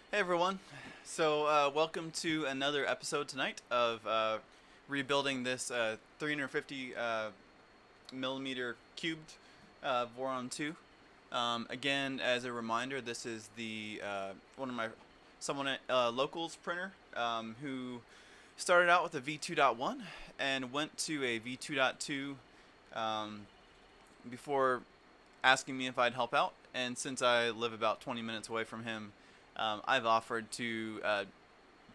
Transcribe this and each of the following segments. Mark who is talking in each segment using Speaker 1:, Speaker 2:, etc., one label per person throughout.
Speaker 1: Hey everyone. So welcome to another episode tonight of rebuilding this 350 millimeter cubed Voron 2. Again, as a reminder, this is the one of my someone at locals printer who started out with a V2.1 and went to a V2.2 um, before asking me if I'd help out. And since I live about 20 minutes away from him, I've offered to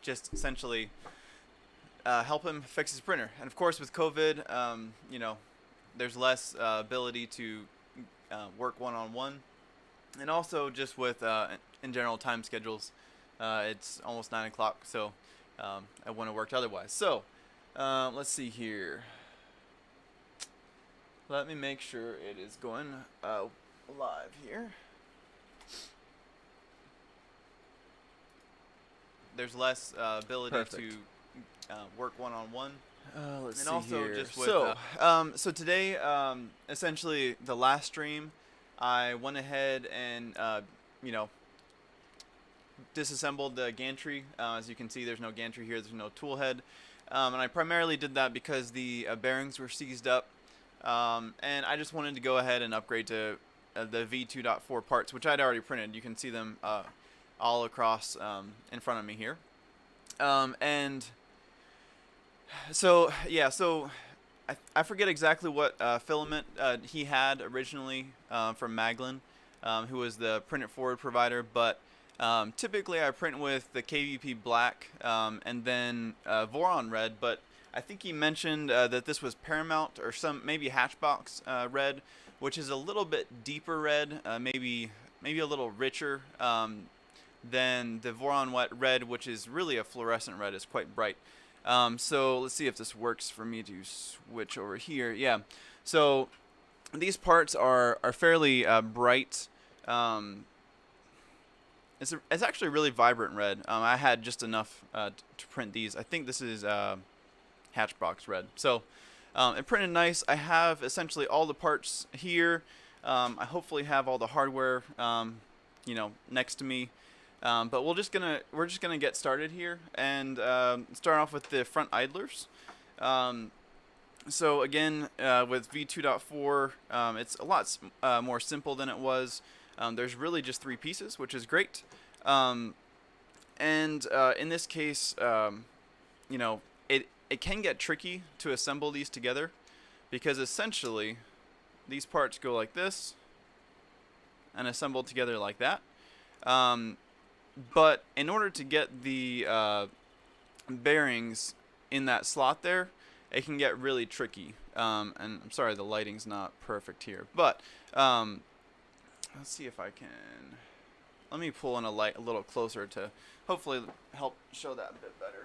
Speaker 1: just essentially help him fix his printer. And of course, with COVID, there's less ability to work one-on-one, and also just with in general time schedules, it's almost 9 o'clock, so I wouldn't have worked otherwise. So let's see here. Let me make sure it is going live here. There's less ability
Speaker 2: Perfect.
Speaker 1: to work one-on-one,
Speaker 2: Let's
Speaker 1: and
Speaker 2: see
Speaker 1: also
Speaker 2: here.
Speaker 1: just with
Speaker 2: So,
Speaker 1: so today, essentially the last stream, I went ahead and you know disassembled the gantry. As you can see, there's no gantry here. There's no tool head, and I primarily did that because the bearings were seized up, and I just wanted to go ahead and upgrade to the V2.4 parts, which I'd already printed. You can see them all across in front of me here. And so yeah, so I forget exactly what filament he had originally from Maglin, who was the print it forward provider, but typically I print with the KVP black and then Voron red, but I think he mentioned that this was Paramount or some maybe Hatchbox red, which is a little bit deeper red, maybe a little richer than the Voron wet red, which is really a fluorescent red. It's quite bright. So let's see if this works for me to switch over here. Yeah. So these parts are fairly bright. It's actually a really vibrant red. I had just enough to print these. I think this is Hatchbox red. So it printed nice. I have essentially all the parts here. I hopefully have all the hardware, next to me. But we're just gonna get started here and start off with the front idlers. So again, with V2.4, it's a lot more simple than it was. There's really just three pieces, which is great. And in this case, it can get tricky to assemble these together because essentially these parts go like this and assembled together like that. But in order to get the bearings in that slot there, it can get really tricky. And I'm sorry, the lighting's not perfect here, but let's see if I can. Let me pull in a light a little closer to hopefully help show that a bit better.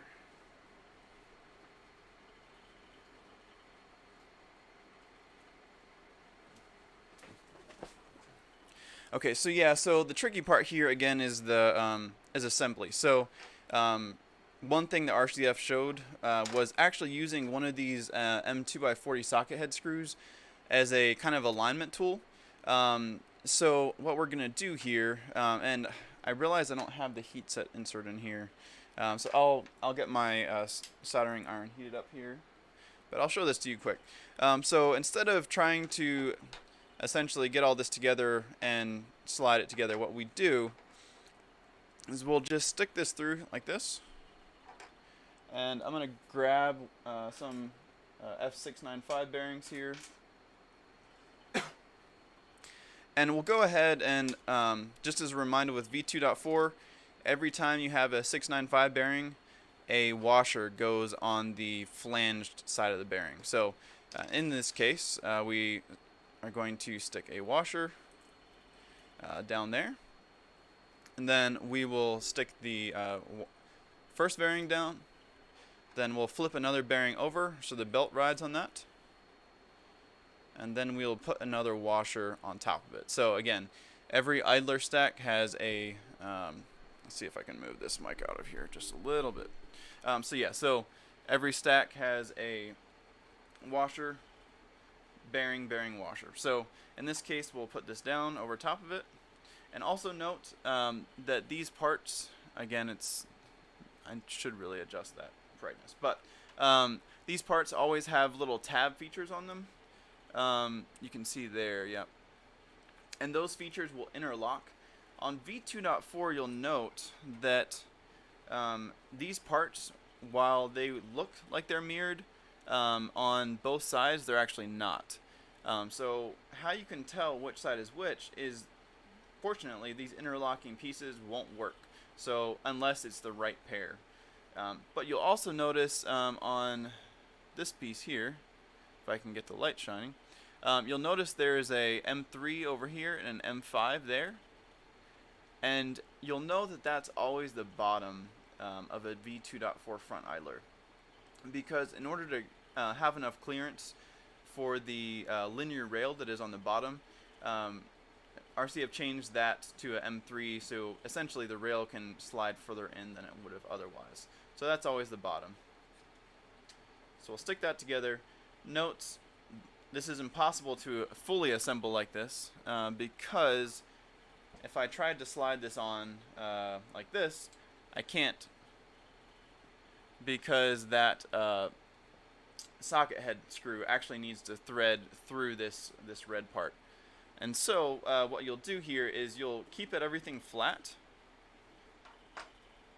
Speaker 1: Okay, so yeah, so the tricky part here again is the assembly. So one thing the RCF showed was actually using one of these M2x40 socket head screws as a kind of alignment tool. So what we're gonna do here, and I realize I don't have the heat set insert in here, so I'll get my soldering iron heated up here, but I'll show this to you quick. So instead of trying to essentially get all this together and slide it together, what we do is we'll just stick this through like this, and I'm gonna grab some F695 bearings here, and we'll go ahead and just as a reminder with V2.4, every time you have a 695 bearing, a washer goes on the flanged side of the bearing. So in this case, we are going to stick a washer down there, and then we will stick the first bearing down, then we'll flip another bearing over so the belt rides on that, and then we'll put another washer on top of it. So again, every idler stack has a let's see if I can move this mic out of here just a little bit. So every stack has a washer, bearing, washer. So in this case, we'll put this down over top of it. And also note that these parts again, I should really adjust that brightness. But these parts always have little tab features on them. You can see there, yeah. And those features will interlock. On V2.4, you'll note that these parts, while they look like they're mirrored on both sides, they're actually not. So how you can tell which side is which is, fortunately, these interlocking pieces won't work. So unless it's the right pair. But you'll also notice on this piece here, if I can get the light shining, you'll notice there's a M3 over here and an M5 there. And you'll know that that's always the bottom of a V2.4 front idler. Because in order to have enough clearance for the linear rail that is on the bottom, RCF changed that to an M3, so essentially the rail can slide further in than it would have otherwise. So that's always the bottom. So we'll stick that together. Note, this is impossible to fully assemble like this because if I tried to slide this on like this, I can't, because that socket head screw actually needs to thread through this red part. And so what you'll do here is you'll keep everything flat.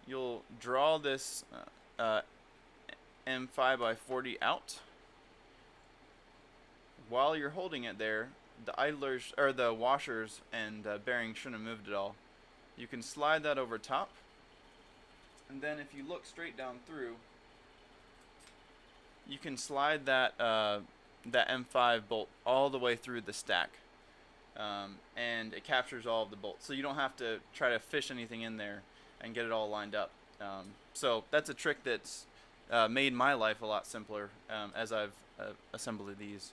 Speaker 1: You'll draw this M5x40 out. While you're holding it there, the idlers or the washers and bearings shouldn't have moved at all. You can slide that over top, and then if you look straight down through, you can slide that that M5 bolt all the way through the stack. And it captures all of the bolts, so you don't have to try to fish anything in there and get it all lined up. So that's a trick that's made my life a lot simpler as I've assembled these.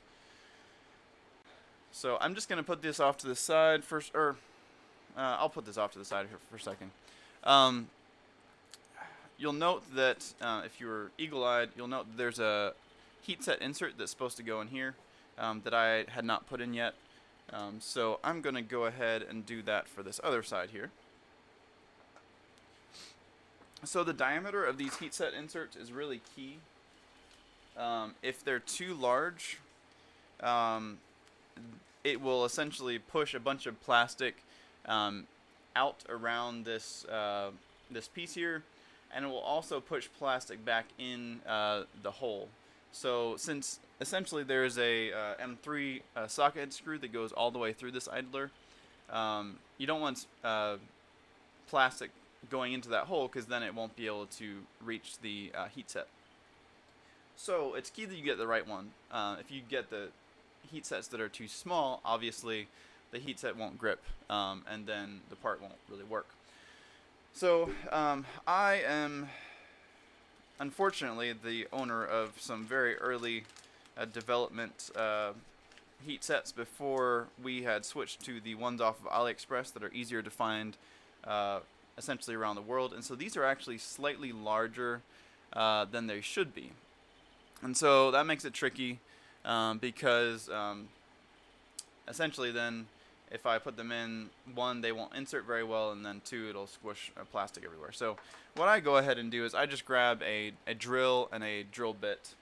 Speaker 1: So I'm just going to put this off to the side first, or I'll put this off to the side here for a second. You'll note that if you're eagle-eyed, you'll note that there's a heat set insert that's supposed to go in here that I had not put in yet. So I'm going to go ahead and do that for this other side here. So the diameter of these heat set inserts is really key. If they're too large, it will essentially push a bunch of plastic out around this this piece here, and it will also push plastic back in the hole. So since essentially there's a M3 socket head screw that goes all the way through this idler, you don't want plastic going into that hole, because then it won't be able to reach the heat set. So it's key that you get the right one. If you get the heat sets that are too small, obviously the heat set won't grip, and then the part won't really work. So I am unfortunately the owner of some very early development heat sets before we had switched to the ones off of AliExpress that are easier to find essentially around the world. And so these are actually slightly larger than they should be. And so that makes it tricky because essentially then if I put them in, one, they won't insert very well, and then two, it'll squish plastic everywhere. So what I go ahead and do is I just grab a drill and a drill bit.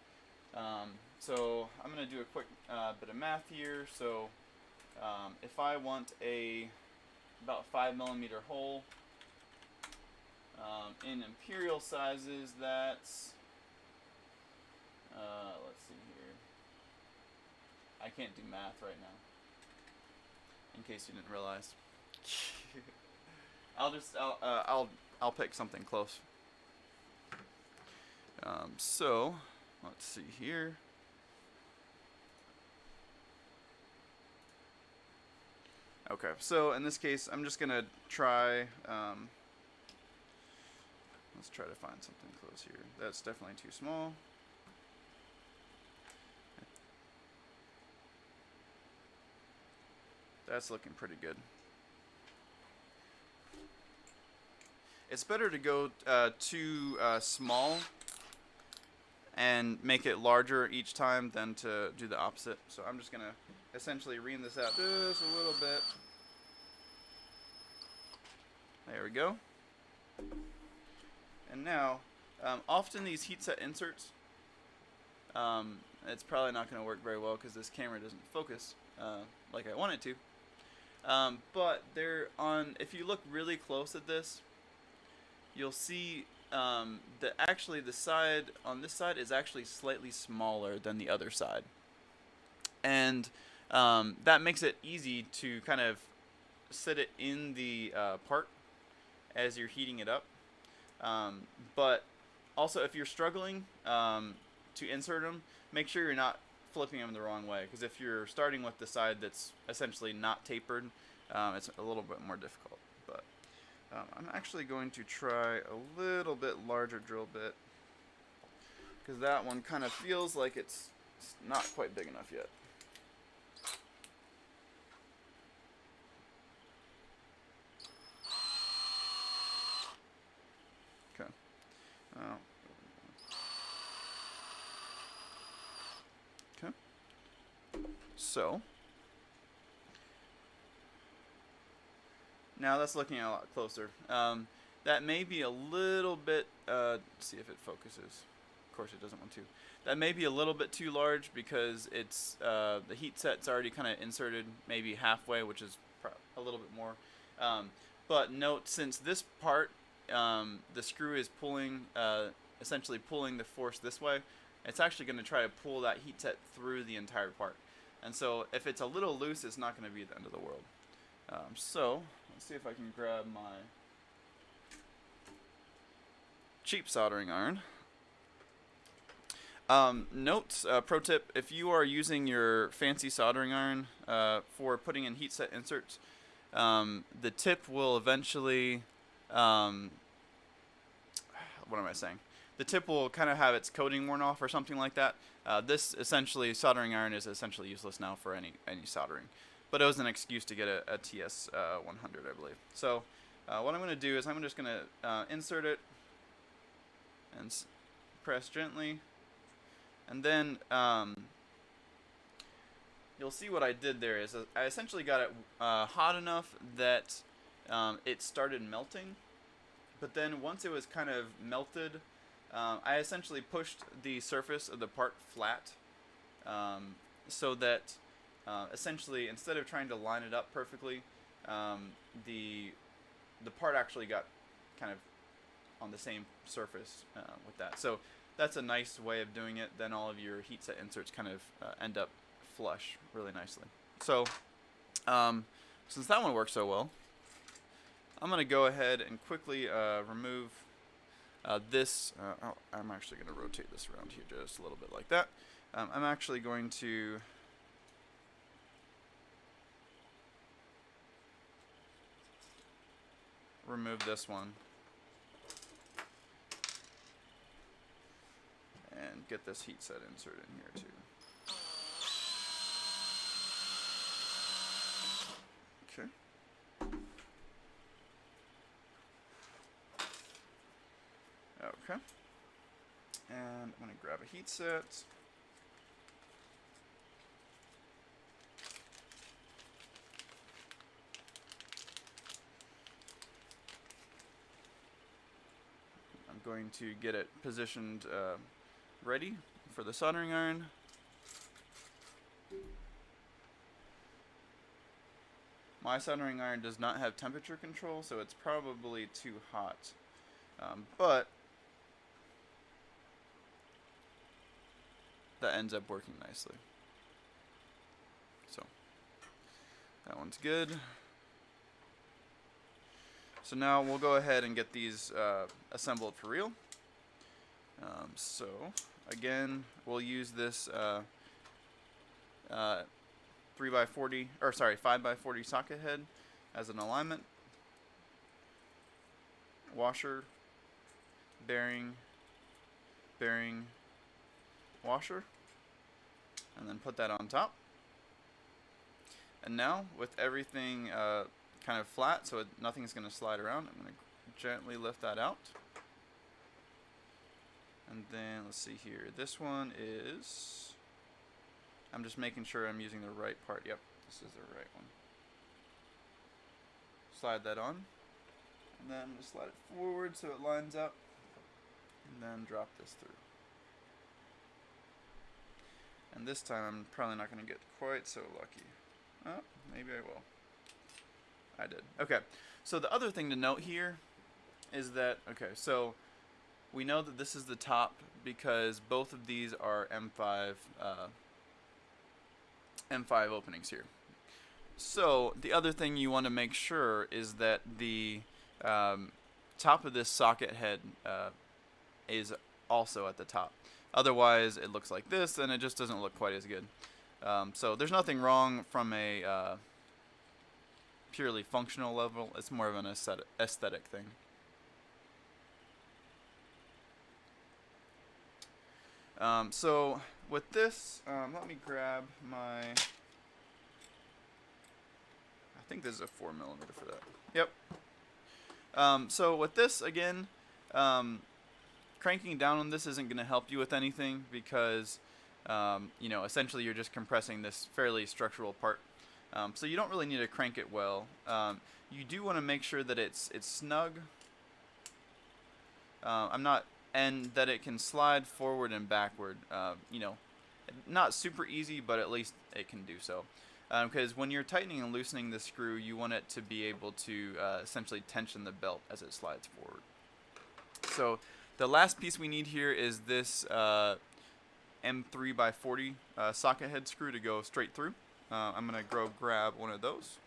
Speaker 1: So I'm going to do a quick bit of math here. So if I want about 5mm hole in imperial sizes, that's let's see here. I can't do math right now, in case you didn't realize. I'll pick something close. So let's see here. Okay, so in this case, I'm just gonna try. Let's try to find something close here. That's definitely too small. That's looking pretty good. It's better to go too small and make it larger each time than to do the opposite. So I'm just going to essentially ream this out just a little bit. There we go. And now, often these heat set inserts, it's probably not going to work very well because this camera doesn't focus like I want it to. But they're on. If you look really close at this, you'll see that actually the side on this side is actually slightly smaller than the other side, and that makes it easy to kind of set it in the part as you're heating it up. But also, if you're struggling to insert them, make sure you're not flipping them the wrong way, because if you're starting with the side that's essentially not tapered, it's a little bit more difficult. But I'm actually going to try a little bit larger drill bit, because that one kind of feels like it's not quite big enough yet. Okay. Okay. So now that's looking a lot closer. That may be a little bit, let's see if it focuses. Of course it doesn't want to. That may be a little bit too large because it's the heat set's already kind of inserted maybe halfway, which is a little bit more. But note, since this part, the screw is pulling, essentially pulling the force this way, it's actually going to try to pull that heat set through the entire part. And so if it's a little loose, it's not going to be the end of the world. So let's see if I can grab my cheap soldering iron. Note, pro tip, if you are using your fancy soldering iron for putting in heat set inserts, the tip will eventually, what am I saying? The tip will kind of have its coating worn off or something like that. This essentially, soldering iron is essentially useless now for any soldering. But it was an excuse to get a TS 100, I believe. So what I'm going to do is I'm just going to insert it and press gently. And then you'll see what I did there is I essentially got it hot enough that it started melting. But then once it was kind of melted, I essentially pushed the surface of the part flat so that essentially, instead of trying to line it up perfectly, the part actually got kind of on the same surface with that. So that's a nice way of doing it. Then all of your heat set inserts kind of end up flush really nicely. So since that one works so well, I'm going to go ahead and quickly remove this. I'm actually going to rotate this around here just a little bit like that. I'm actually going to remove this one and get this heat set insert in here too. Okay. Okay. And I'm going to grab a heat set. I'm going to get it positioned ready for the soldering iron. My soldering iron does not have temperature control, so it's probably too hot. But that ends up working nicely. So that one's good. So now we'll go ahead and get these assembled for real. So again, we'll use this 3x40, or sorry, 5x40 socket head as an alignment. Washer, bearing, bearing, washer, and then put that on top. And now with everything kind of flat, so nothing's going to slide around, I'm going to gently lift that out. And then let's see here, this one is, I'm just making sure I'm using the right part. Yep, this is the right one. Slide that on, and then I'm going to slide it forward so it lines up. And then drop this through. And this time I'm probably not going to get quite so lucky. Oh, maybe I will. I did. Okay, so the other thing to note here is that, okay, so we know that this is the top because both of these are M5 openings here. So the other thing you want to make sure is that the top of this socket head is also at the top. Otherwise, it looks like this, and it just doesn't look quite as good. So there's nothing wrong from a purely functional level. It's more of an aesthetic thing. So with this, let me grab my, I think this is a 4mm for that. Yep. So with this, again, cranking down on this isn't going to help you with anything because, you know, essentially you're just compressing this fairly structural part. So you don't really need to crank it well. You do want to make sure that it's snug. And that it can slide forward and backward. You know, not super easy, but at least it can do so. Because when you're tightening and loosening the screw, you want it to be able to essentially tension the belt as it slides forward. So the last piece we need here is this M3x40 socket head screw to go straight through. I'm going to go grab one of those.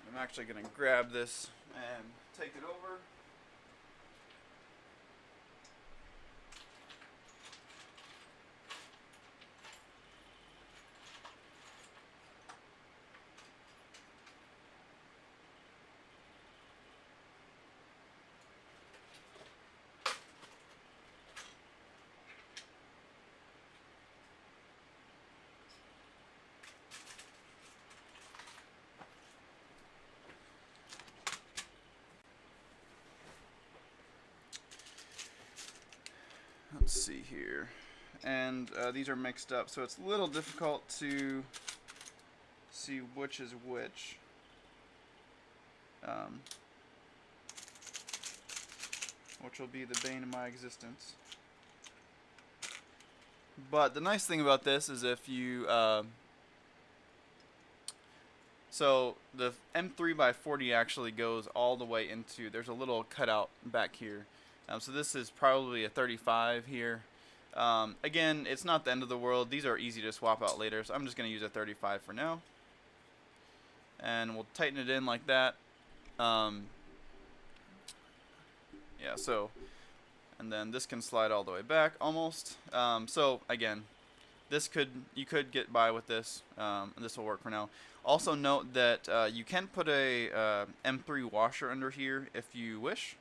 Speaker 1: I'm actually going to grab this and take it over. Let's see here, and these are mixed up, so it's a little difficult to see which is which. Which will be the bane of my existence. But the nice thing about this is if you so the M3x40 actually goes all the way into, there's a little cutout back here. So this is probably a 35 here. Again, it's not the end of the world. These are easy to swap out later, so I'm just going to use a 35 for now. And we'll tighten it in like that. Yeah, so, and then this can slide all the way back, almost. So, again, you could get by with this, and this will work for now. Also note that you can put a M3 washer under here if you wish.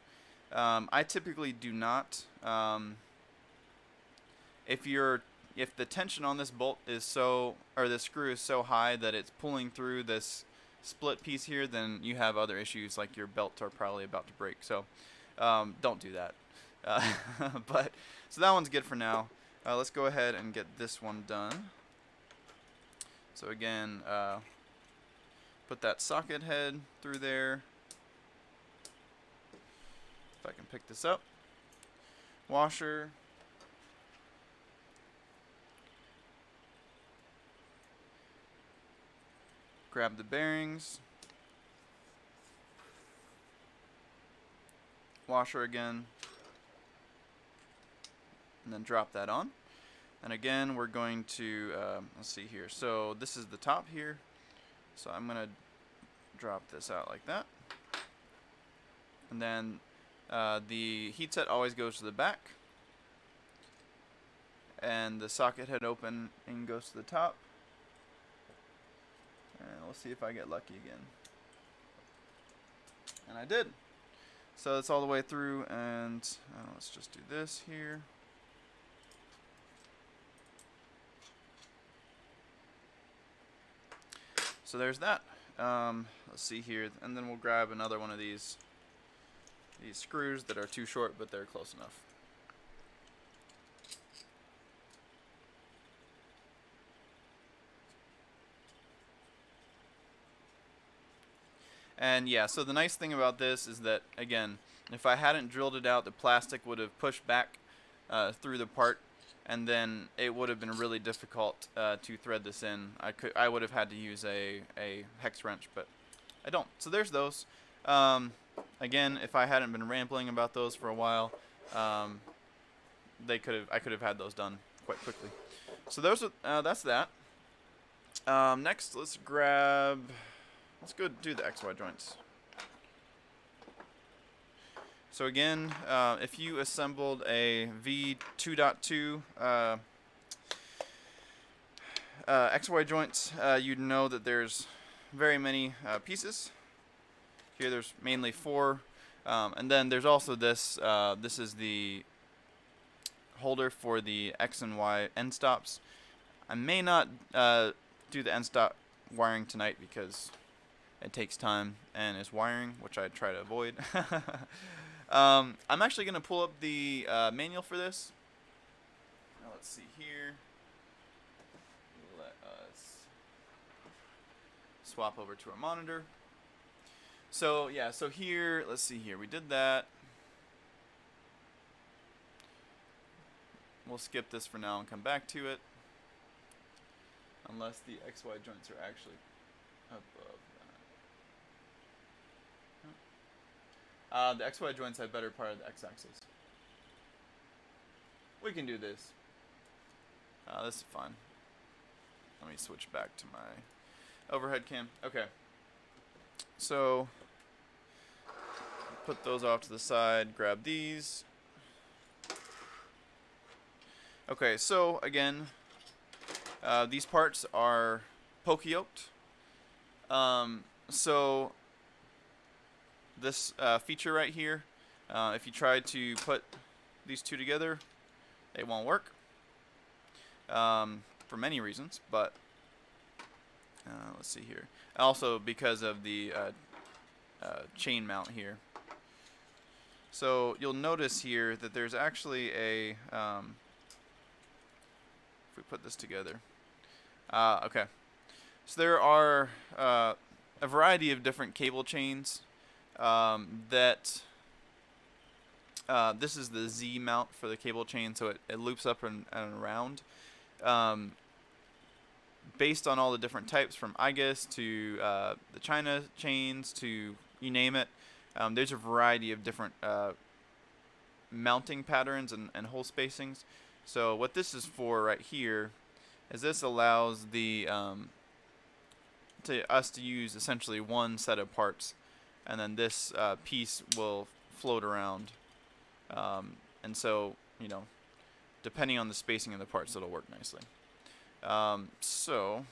Speaker 1: I typically do not. If the tension on this bolt is this screw is so high that it's pulling through this split piece here, then you have other issues like your belts are probably about to break. So don't do that. But so that one's good for now. Let's go ahead and get this one done. So again, put that socket head through there. If I can pick this up. Washer. Grab the bearings. Washer again. And then drop that on. And again, we're going to, let's see here. So this is the top here. So I'm going to drop this out like that. And then the heatset always goes to the back, and the socket head opening goes to the top. And we'll see if I get lucky again. And I did. So it's all the way through, and let's just do this here. So there's that. Let's see here, and then we'll grab another one of these screws that are too short, but they're close enough. And yeah, so the nice thing about this is that, again, if I hadn't drilled it out, the plastic would have pushed back through the part, and then it would have been really difficult to thread this in. I would have had to use a hex wrench, but I don't. So there's those. Again, if I hadn't been rambling about those for a while, I could have had those done quite quickly. So that's that. Next, let's go do the XY joints. So again, if you assembled a V2.4 XY joints, you'd know that there's very many pieces. Here there's mainly 4, and then there's also this. This is the holder for the X and Y end stops. I may not do the end stop wiring tonight because it takes time and is wiring, which I try to avoid. I'm actually going to pull up the manual for this. Now let's see here. Let us swap over to our monitor. So yeah, so here, let's see here. We did that. We'll skip this for now and come back to it. Unless the XY joints are actually above that. The XY joints have better part of the X-axis. We can do this. This is fine. Let me switch back to my overhead cam. Okay. So, put those off to the side, grab these. Okay, so again, these parts are poke-yoked. So this feature right here, if you try to put these two together, it won't work for many reasons, but let's see here. Also because of the chain mount here. So you'll notice here that there's actually a if we put this together. Okay. So there are a variety of different cable chains that this is the Z mount for the cable chain, so it loops up and around. Based on all the different types, from IGUS to the China chains to you name it, there's a variety of different mounting patterns and hole spacings. So what this is for right here is this allows the us to use essentially one set of parts, and then this piece will float around, and so depending on the spacing of the parts, it'll work nicely. So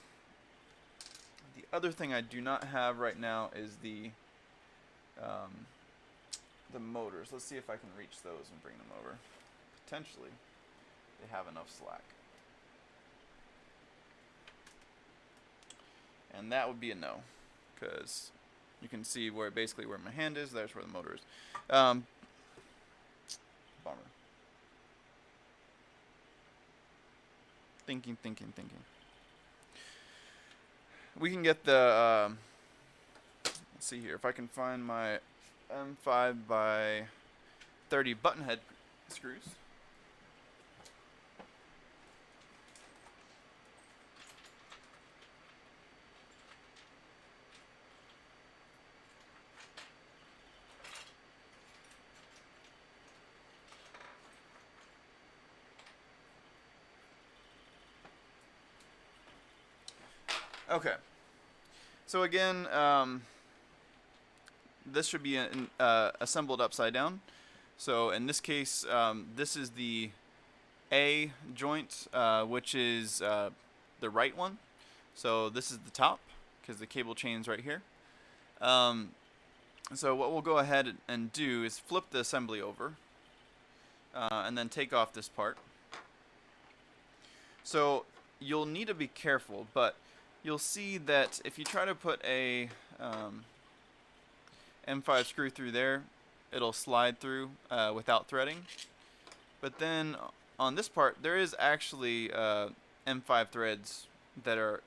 Speaker 1: the other thing I do not have right now is the motors. Let's see if I can reach those and bring them over. Potentially they have enough slack. And that would be a no, because you can see basically where my hand is. There's where the motor is. Bummer. Thinking. We can get the, let's see here, if I can find my M5 by 30 button head screws. Okay, so again, this should be assembled upside down. So in this case, this is the A joint, which is the right one. So this is the top, because the cable chain's right here. So what we'll go ahead and do is flip the assembly over, and then take off this part. So you'll need to be careful, but you'll see that if you try to put a M5 screw through there, it'll slide through without threading. But then on this part, there is actually M5 threads that are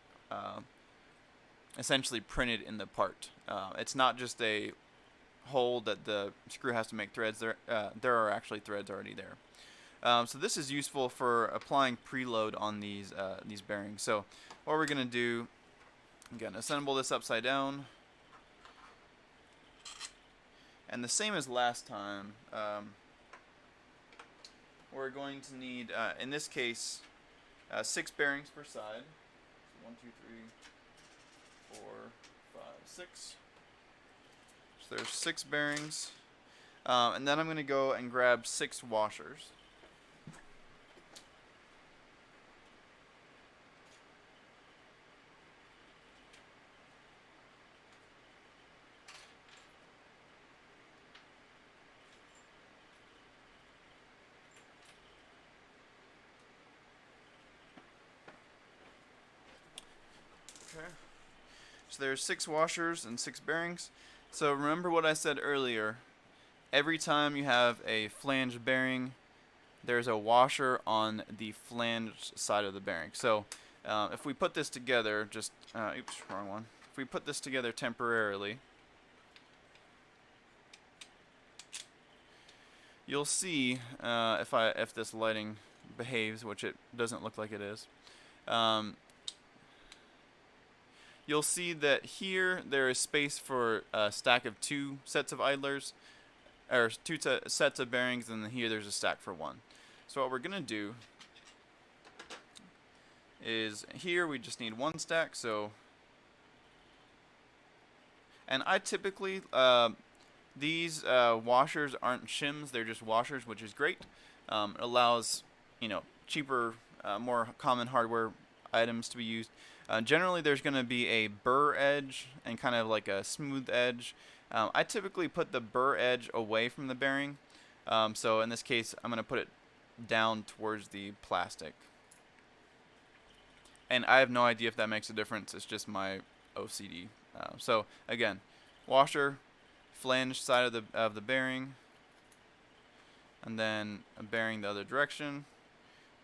Speaker 1: essentially printed in the part. It's not just a hole that the screw has to make threads. There are actually threads already there. So this is useful for applying preload on these bearings. So what we're going to do, again, assemble this upside down. And the same as last time, we're going to need, in this case, 6 bearings per side. 1, 2, 3, 4, 5, 6. So there's 6 bearings. And then I'm going to go and grab 6 washers. Okay. So there's 6 washers and 6 bearings. So remember what I said earlier. Every time you have a flange bearing, there's a washer on the flange side of the bearing. So if we put this together, just oops, wrong one. If we put this together temporarily, you'll see if this lighting behaves, which it doesn't look like it is. You'll see that here there is space for a stack of 2 sets of idlers, or 2 sets of bearings, and then here there's a stack for 1. So what we're going to do is here we just need 1 stack. So, and I typically, these washers aren't shims, they're just washers, which is great. It allows, cheaper, more common hardware items to be used. Generally there's going to be a burr edge and kind of like a smooth edge. I typically put the burr edge away from the bearing. So in this case I'm going to put it down towards the plastic. And I have no idea if that makes a difference. It's just my OCD. So again, washer, flange side of the bearing, and then a bearing the other direction,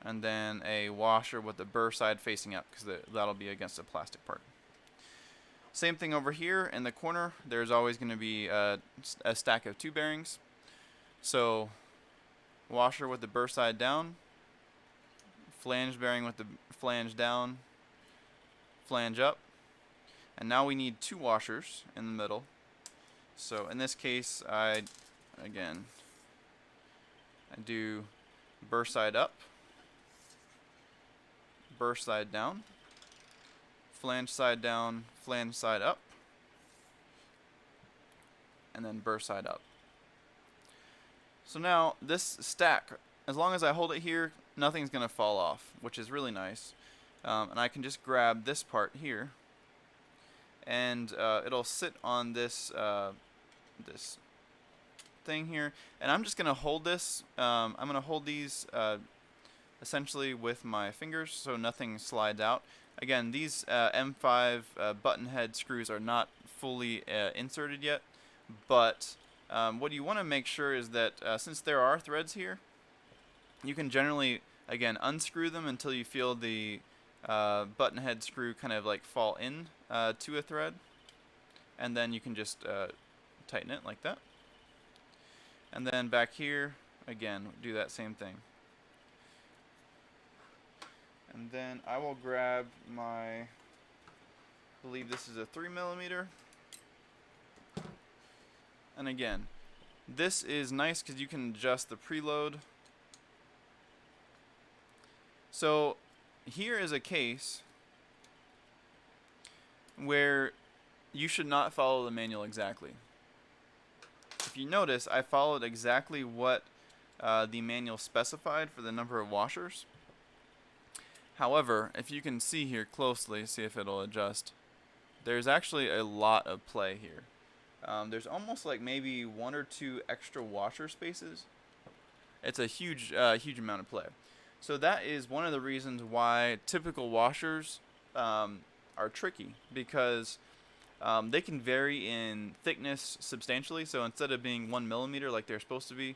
Speaker 1: and then a washer with the burr side facing up, because that'll be against the plastic part. Same thing over here in the corner. There's always going to be a stack of 2 bearings. So washer with the burr side down, flange bearing with the flange down, flange up, and now we need 2 washers in the middle. So in this case I do burr side up, burr side down, flange side down, flange side up, and then burr side up. So now this stack, as long as I hold it here, nothing's going to fall off, which is really nice. And I can just grab this part here, and it'll sit on this this thing here, and I'm just going to hold this. I'm going to hold these essentially with my fingers so nothing slides out. Again, these M5 button head screws are not fully inserted yet, but what you want to make sure is that since there are threads here, you can generally, again, unscrew them until you feel the button head screw kind of like fall in to a thread, and then you can just tighten it like that. And then back here, again, do that same thing. And then I will grab my, I believe this is a 3mm. And again, this is nice because you can adjust the preload. So here is a case where you should not follow the manual exactly. If you notice, I followed exactly what the manual specified for the number of washers. However, if you can see here closely, see if it'll adjust, there's actually a lot of play here. There's almost like maybe 1 or 2 extra washer spaces. It's a huge amount of play. So that is one of the reasons why typical washers are are tricky because they can vary in thickness substantially. So instead of being 1 millimeter like they're supposed to be,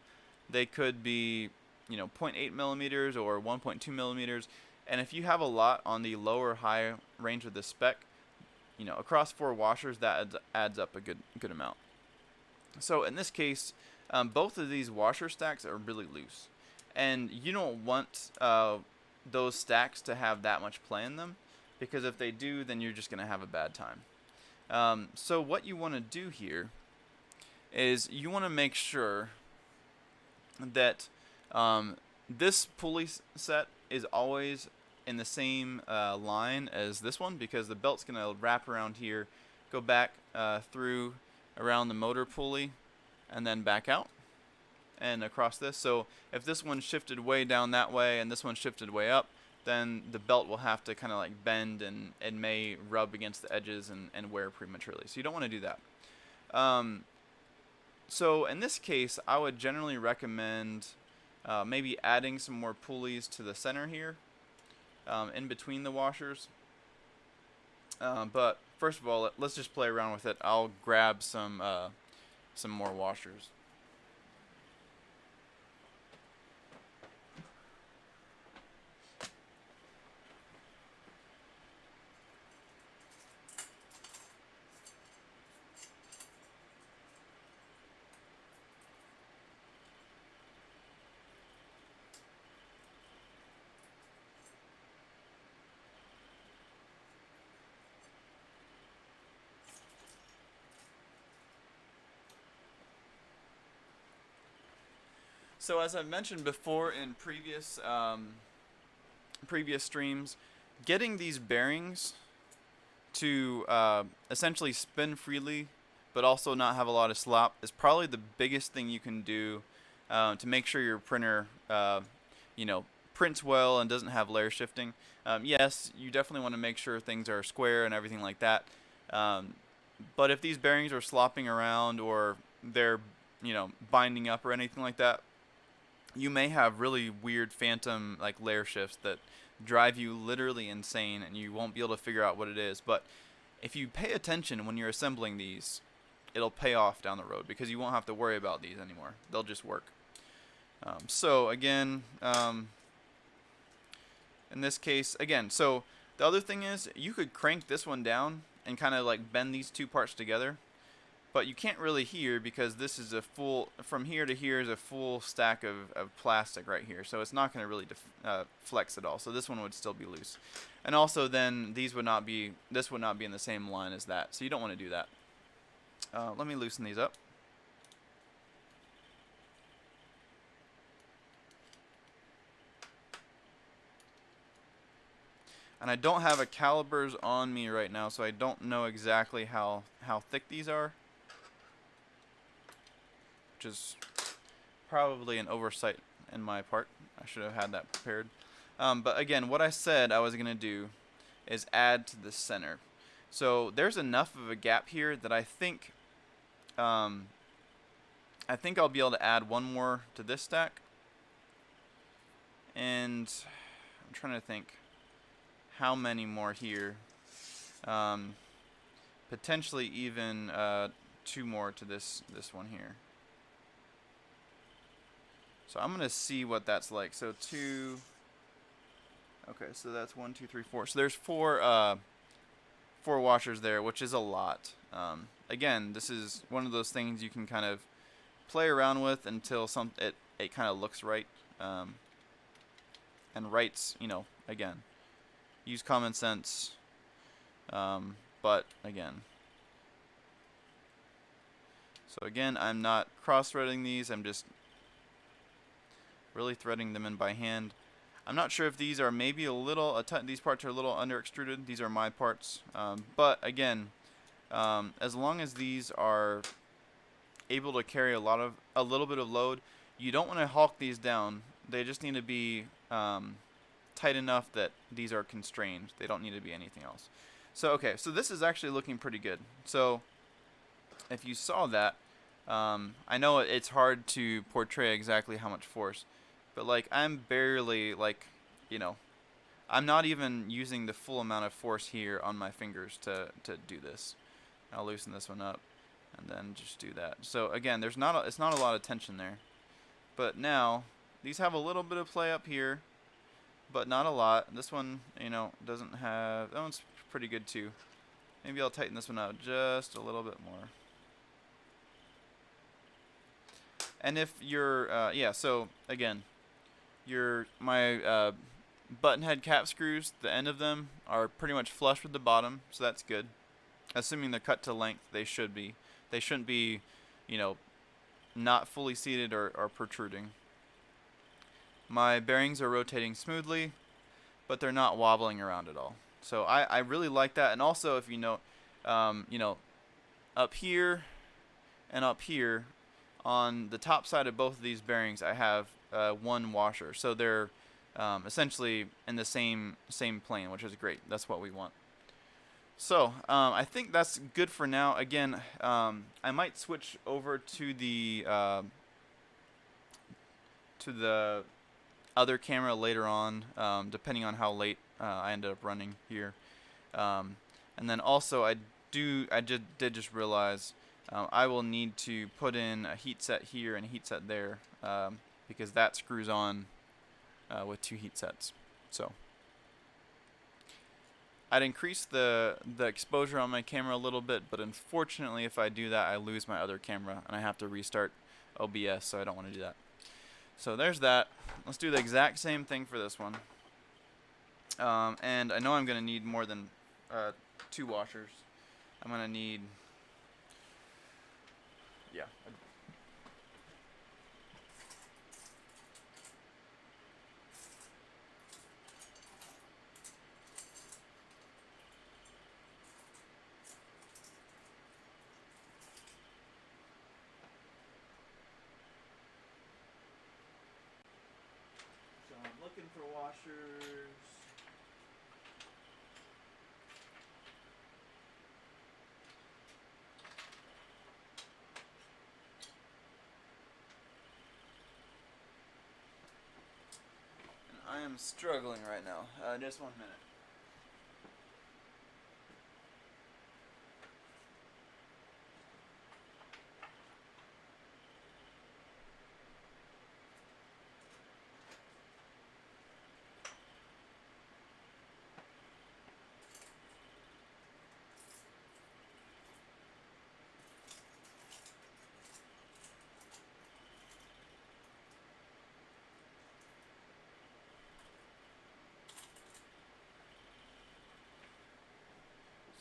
Speaker 1: they could be, you know, 0.8 millimeters or 1.2 millimeters. And if you have a lot on the lower high range of the spec, you know, across 4 washers, that adds up a good amount. So in this case, both of these washer stacks are really loose, and you don't want those stacks to have that much play in them, because if they do, then you're just going to have a bad time. So what you want to do here is you want to make sure that this pulley set is always in the same line as this one, because the belt's going to wrap around here, go back through around the motor pulley, and then back out and across this. So if this one shifted way down that way and this one shifted way up, then the belt will have to kind of like bend, and it may rub against the edges and wear prematurely. So you don't want to do that. So in this case, I would generally recommend maybe adding some more pulleys to the center here, in between the washers. But first of all, let's just play around with it. I'll grab some more washers. So as I've mentioned before in previous streams, getting these bearings to essentially spin freely but also not have a lot of slop is probably the biggest thing you can do to make sure your printer you know, prints well and doesn't have layer shifting. Yes, you definitely want to make sure things are square and everything like that, but if these bearings are slopping around or they're, you know, binding up or anything like that, you may have really weird phantom like layer shifts that drive you literally insane, and you won't be able to figure out what it is. But if you pay attention when you're assembling these, it'll pay off down the road, because you won't have to worry about these anymore. They'll just work. So again, in this case, again, so the other thing is you could crank this one down and kind of like bend these two parts together. But you can't really here, because this is a full, from here to here is a full stack of plastic right here. So it's not going to really flex at all. So this one would still be loose. And also then these would not be, this would not be in the same line as that. So you don't want to do that. Let me loosen these up. And I don't have a calipers on me right now, so I don't know exactly how thick these are. Which is probably an oversight in my part. I should have had that prepared. But again, what I said I was going to do is add to the center. So there's enough of a gap here that I think I'll be able to add one more to this stack. And I'm trying to think how many more here. Potentially even 2 more to this one here. So I'm gonna see what that's like. So 2. Okay, so that's 1, 2, 3, 4. So there's 4 washers there, which is a lot. Again, this is one of those things you can kind of play around with until it kind of looks right. And writes, you know, again, use common sense. But again. So again, I'm not cross-threading these. I'm just really threading them in by hand. I'm not sure if these are maybe a little, these parts are a little under extruded. These are my parts. But again, as long as these are able to carry a little bit of load, you don't want to hulk these down. They just need to be tight enough that these are constrained. They don't need to be anything else. So okay, so this is actually looking pretty good. So if you saw that, I know it's hard to portray exactly how much force, but like I'm barely, like, you know, I'm not even using the full amount of force here on my fingers to do this. I'll loosen this one up and then just do that. So again, it's not a lot of tension there. But now, these have a little bit of play up here, but not a lot. This one, doesn't have, that one's pretty good too. Maybe I'll tighten this one out just a little bit more. And if you're, so again, my button head cap screws, the end of them are pretty much flush with the bottom, so that's good. Assuming they're cut to length, they should be. They shouldn't be, not fully seated or protruding. My bearings are rotating smoothly, but they're not wobbling around at all. So I really like that. And also, if you know, up here and up here, on the top side of both of these bearings, I have one washer. So they're essentially in the same plane, which is great. That's what we want. So I think that's good for now. Again, I might switch over to the other camera later on, depending on how late I ended up running here. And then also I did just realize I will need to put in a heat set here and a heat set there, because that screws on with two heat sets. So I'd increase the exposure on my camera a little bit, but unfortunately if I do that I lose my other camera and I have to restart OBS, so I don't want to do that. So there's that. Let's do the exact same thing for this one. And I know I'm going to need more than 2 washers. I'm going to need, yeah. So I'm looking for washers. I am struggling right now. Just 1 minute.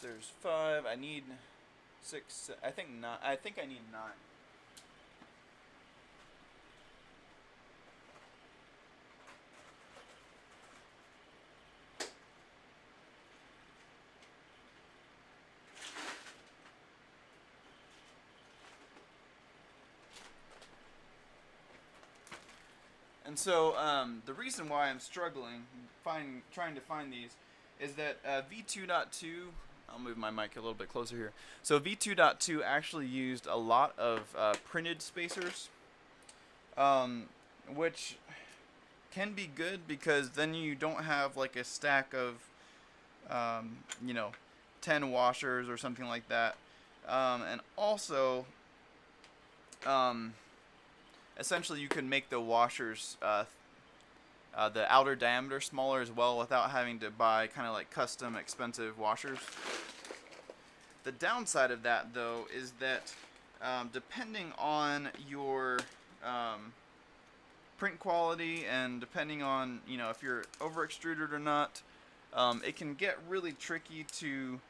Speaker 1: There's 5. I need 6. I think 9. I think I need 9. And so the reason why I'm struggling trying to find these is that V2.2, I'll move my mic a little bit closer here. So V2.2 actually used a lot of printed spacers, which can be good because then you don't have like a stack of, 10 washers or something like that. And also, essentially you can make the washers, the outer diameter smaller as well without having to buy kind of like custom expensive washers. The downside of that though is that depending on your print quality and depending on if you're over extruded or not, it can get really tricky to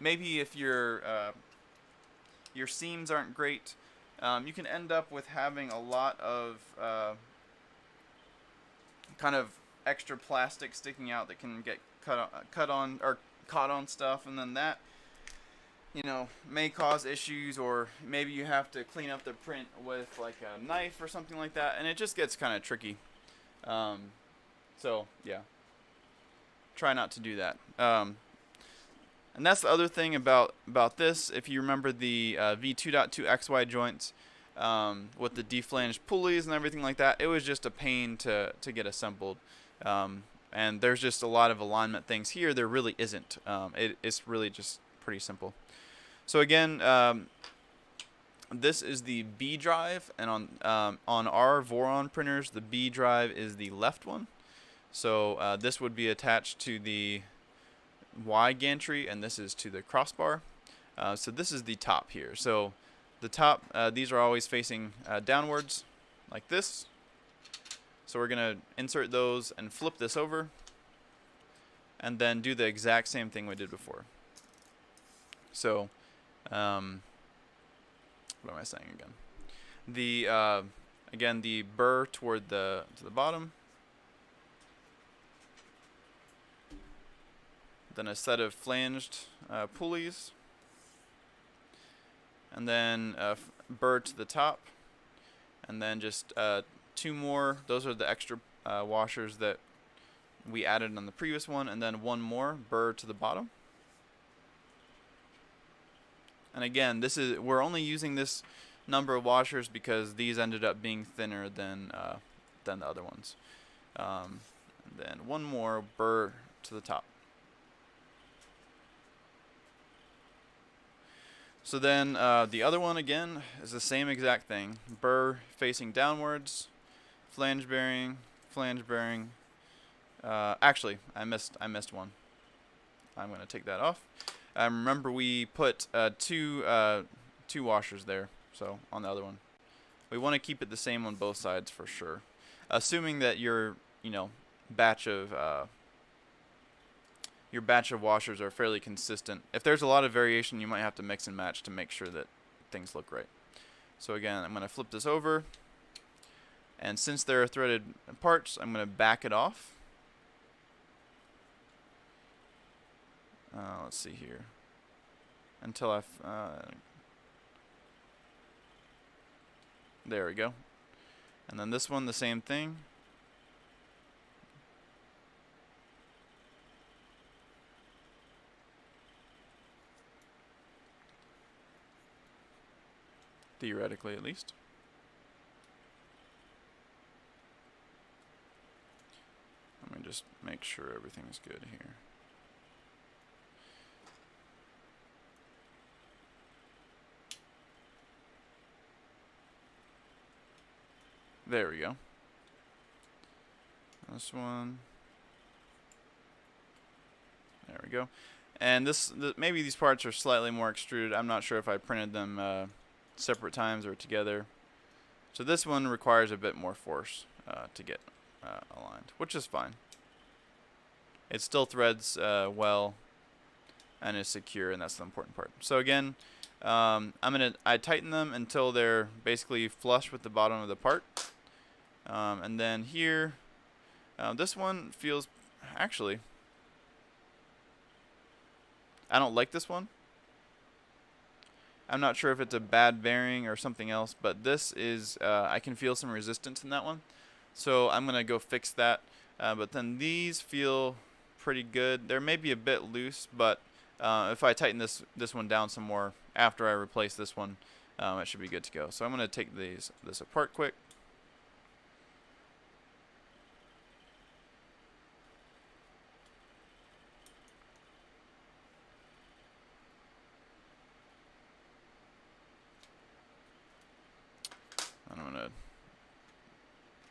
Speaker 1: maybe if your seams aren't great, you can end up with having a lot of kind of extra plastic sticking out that can get cut on or caught on stuff, and then that may cause issues, or maybe you have to clean up the print with like a knife or something like that, and it just gets kind of tricky. So yeah, try not to do that. And that's the other thing about this. If you remember the V2.2 XY joints with the deflanged pulleys and everything like that, it was just a pain to get assembled. And And there's just a lot of alignment things here. There really isn't. It's really just pretty simple. So again, this is the B drive, and on our Voron printers, the B drive is the left one. So this would be attached to the Y gantry, and this is to the crossbar. So this is the top here. So the top, these are always facing downwards, like this. So we're going to insert those and flip this over, and then do the exact same thing we did before. So, what am I saying again? The again, the burr toward to the bottom, then a set of flanged pulleys, and then burr to the top, and then just 2 more. Those are the extra washers that we added on the previous one, and then 1 more burr to the bottom. And again, we're only using this number of washers because these ended up being thinner than the other ones. And then 1 more burr to the top. So then the other one again is the same exact thing. Burr facing downwards, flange bearing. Actually, I missed one. I'm going to take that off. Remember we put two washers there, so on the other one. We want to keep it the same on both sides for sure, assuming that your batch of washers are fairly consistent. If there's a lot of variation, you might have to mix and match to make sure that things look right. So again, I'm going to flip this over, and since there are threaded parts, I'm going to back it off. Let's see here. Until there we go. And then this one, the same thing. Theoretically, at least. Let me just make sure everything's good here. There we go. This one. There we go. And maybe these parts are slightly more extruded. I'm not sure if I printed them separate times or together. So this one requires a bit more force to get aligned, which is fine. It still threads well and is secure, and that's the important part. So again, I tighten them until they're basically flush with the bottom of the part. And then here, this one feels, actually, I don't like this one. I'm not sure if it's a bad bearing or something else, but this is, I can feel some resistance in that one. So I'm going to go fix that. But then these feel pretty good. They're maybe a bit loose, but if I tighten this one down some more after I replace this one, it should be good to go. So I'm going to take this apart quick. I'm going to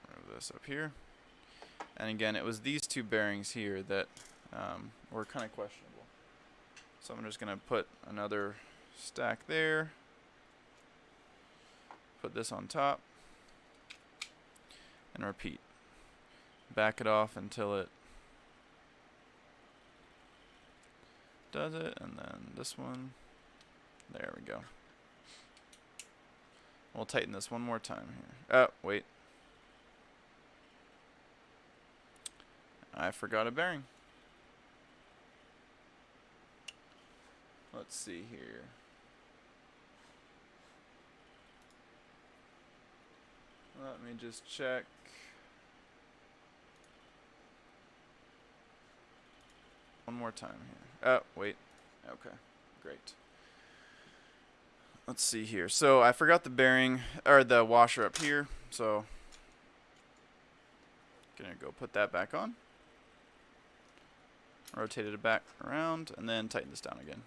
Speaker 1: move this up here. And again, it was these 2 bearings here that were kind of questionable. So I'm just going to put another stack there. Put this on top. And repeat. Back it off until it does it. And then this one. There we go. We'll tighten this one more time here. Oh, wait. I forgot a bearing. Let's see here. Let me just check. One more time here. Oh, wait. Okay, great. Let's see here. So I forgot the bearing, or the washer up here. So gonna go put that back on. rotate it back around, and then tighten this down again.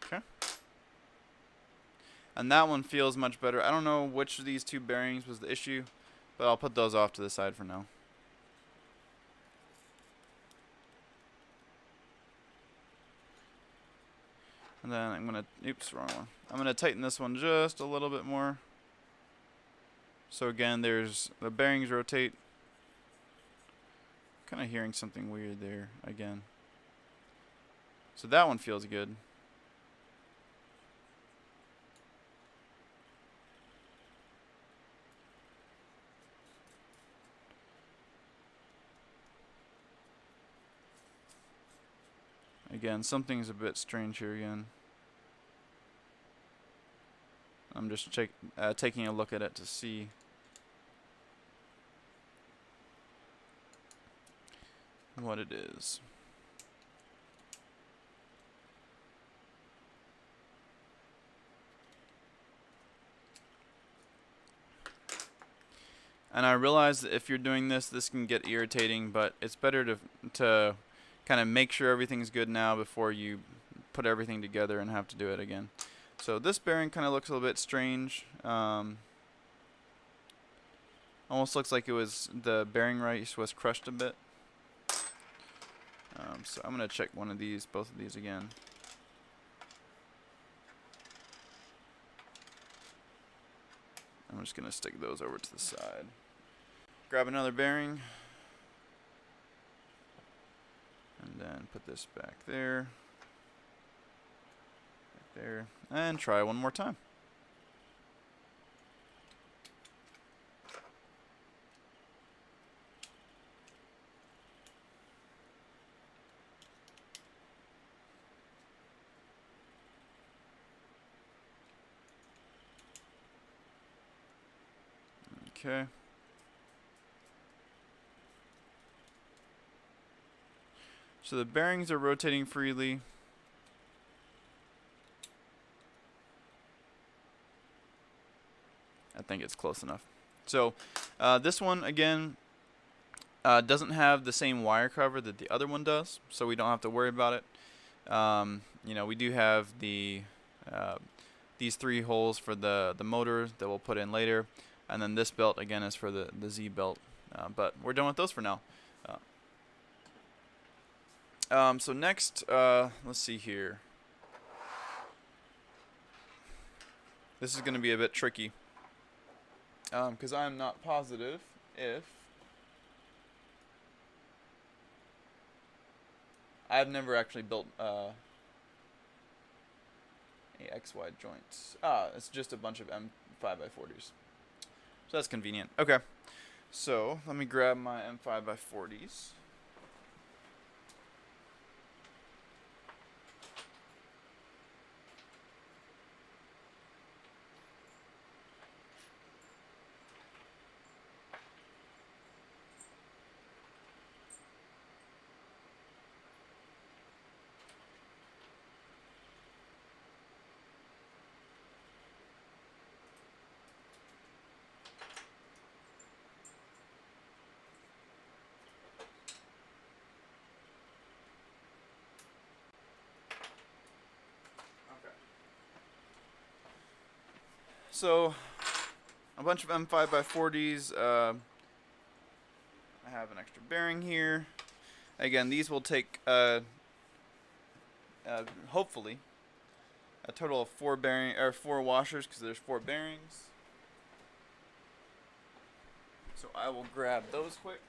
Speaker 1: Okay. And that one feels much better. I don't know which of these two bearings was the issue, but I'll put those off to the side for now. And then I'm going to, oops, wrong one. I'm going to tighten this one just a little bit more. So again, there's the bearings rotate. Kind of hearing something weird there again. So that one feels good. Again, something's a bit strange here again. I'm just taking a look at it to see. What it is. And I realize that if you're doing this, this can get irritating, but it's better to kind of make sure everything's good now before you put everything together and have to do it again. So this bearing kind of looks a little bit strange. Almost looks like it was the bearing race was crushed a bit. So I'm going to check both of these again. I'm just going to stick those over to the side. Grab another bearing. And then put this back there. Back there. And try one more time. Okay. So the bearings are rotating freely. I think it's close enough. So this one, again, doesn't have the same wire cover that the other one does, so we don't have to worry about it. You know, we do have the these 3 holes for the motor that we'll put in later. And then this belt, again, is for the Z belt. But we're done with those for now. So next, let's see here. This is going to be a bit tricky. Because I'm not positive if... I've never actually built a XY joint. It's just a bunch of M5x40s. So that's convenient. Okay, so let me grab my M5x40s. So, a bunch of M5x40s. I have an extra bearing here. Again, these will take, hopefully, a total of 4 washers, because there's 4 bearings. So I will grab those quick.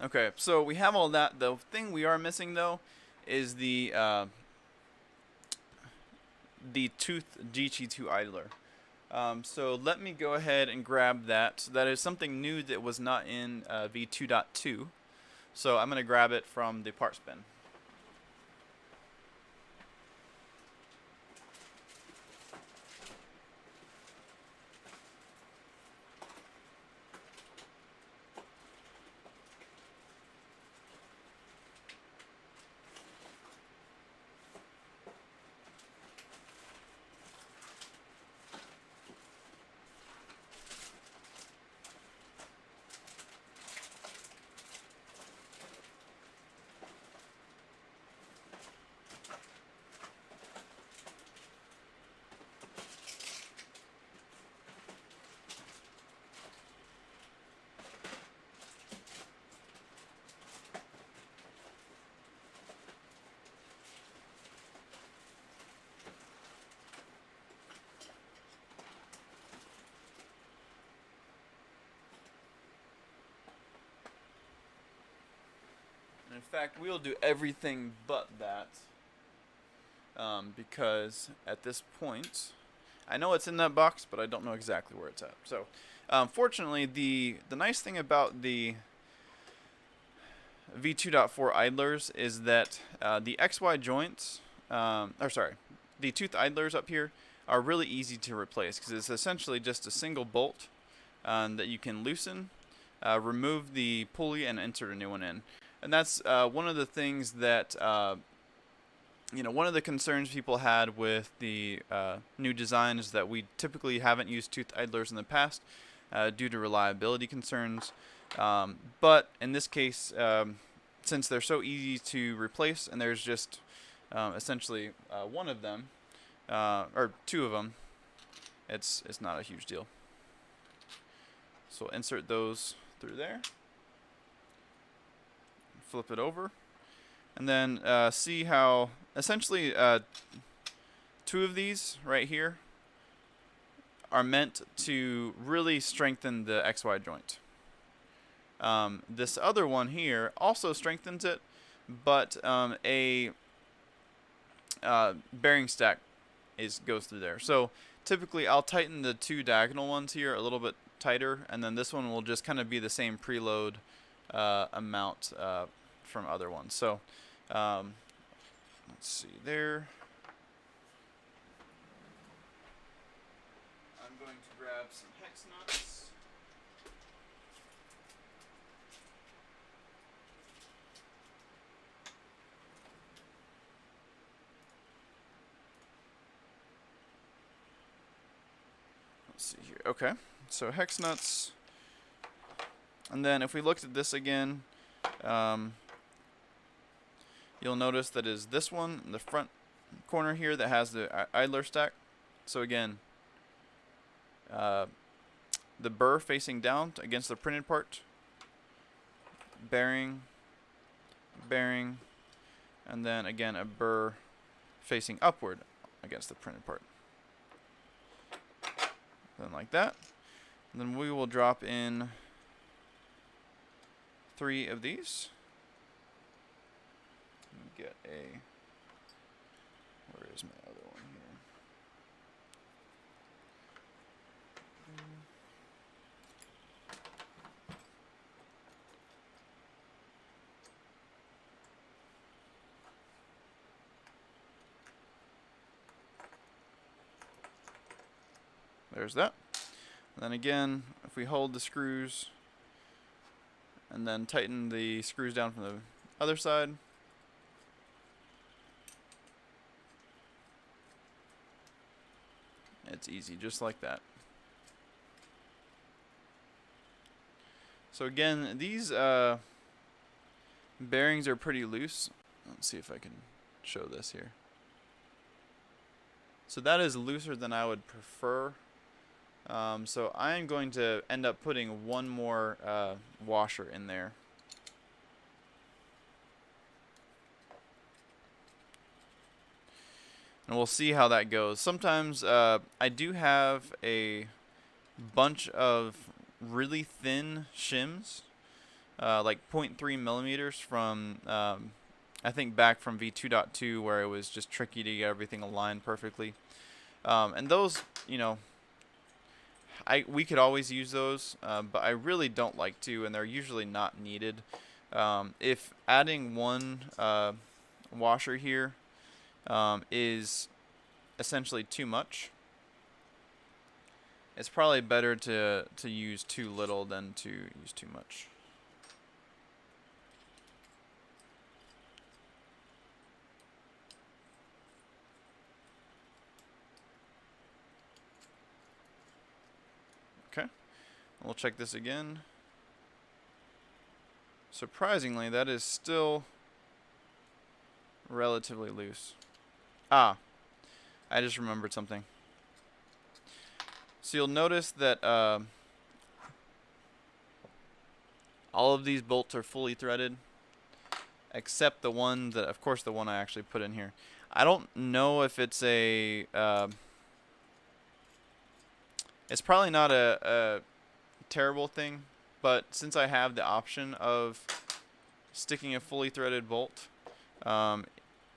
Speaker 1: Okay, so we have all that. The thing we are missing, though, is the tooth GT2 idler. So let me go ahead and grab that. So that is something new that was not in V2.2. So I'm going to grab it from the parts bin. In fact, we'll do everything but that, because at this point, I know it's in that box, but I don't know exactly where it's at. So, fortunately, the nice thing about the V2.4 idlers is that the XY joints, the tooth idlers up here are really easy to replace because it's essentially just a single bolt that you can loosen, remove the pulley, and insert a new one in. And that's one of the things that, one of the concerns people had with the new design is that we typically haven't used tooth idlers in the past due to reliability concerns. But in this case, since they're so easy to replace and there's just essentially one of them, or two of them, it's not a huge deal. So we'll insert those through there, flip it over, and then see how essentially two of these right here are meant to really strengthen the XY joint. This other one here also strengthens it, but a bearing stack goes through there. So typically I'll tighten the two diagonal ones here a little bit tighter, and then this one will just kind of be the same preload amount from other ones. So let's see there. I'm going to grab some hex nuts. Let's see here. Okay, so hex nuts. And then if we looked at this again, you'll notice that is this one in the front corner here that has the idler stack. So again, the burr facing down against the printed part, bearing, bearing, and then again a burr facing upward against the printed part. Then like that. And then we will drop in 3 of these. Get a, where is my other one here? There's that. And then again, if we hold the screws and then tighten the screws down from the other side, it's easy, just like that. So again, these bearings are pretty loose. Let's see if I can show this here. So that is looser than I would prefer. So I am going to end up putting one more washer in there. And we'll see how that goes. Sometimes I do have a bunch of really thin shims, like 0.3 millimeters from, I think back from V2.2 where it was just tricky to get everything aligned perfectly. And those, we could always use those, but I really don't like to, and they're usually not needed. If adding one washer here is essentially too much, it's probably better to use too little than to use too much. Okay, we'll check this again. Surprisingly, that is still relatively loose. I just remembered something. So you'll notice that all of these bolts are fully threaded, except the one that, of course, the one I actually put in here. I don't know if it's a, it's probably not a terrible thing, but since I have the option of sticking a fully threaded bolt.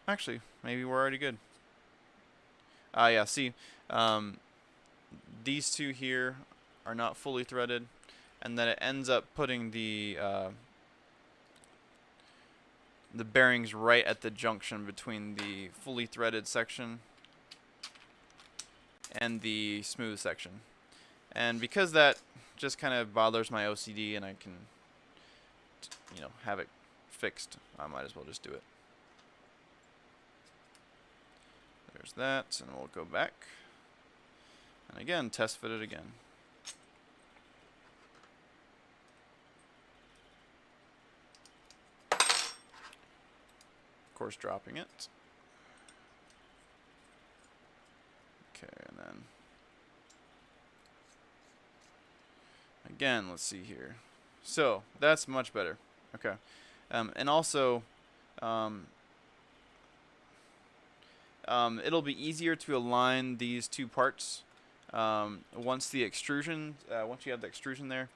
Speaker 1: Actually, maybe we're already good. Yeah, see, these two here are not fully threaded, and then it ends up putting the bearings right at the junction between the fully threaded section and the smooth section. And because that just kind of bothers my OCD and I can, you know, have it fixed, I might as well just do it. There's that, and we'll go back. And again, test fit it again. Of course, dropping it. Okay, and then again, let's see here. So that's much better. Okay, and also, it'll be easier to align these two parts once the extrusion, once you have the extrusion there.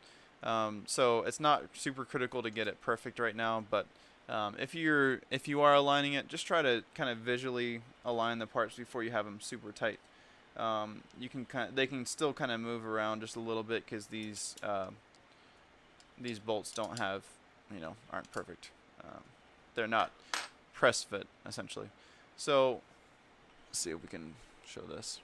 Speaker 1: So it's not super critical to get it perfect right now, but if you are aligning it, just try to kind of visually align the parts before you have them super tight. They can still kind of move around just a little bit because these bolts don't have, aren't perfect. They're not press fit essentially. So let's see if we can show this.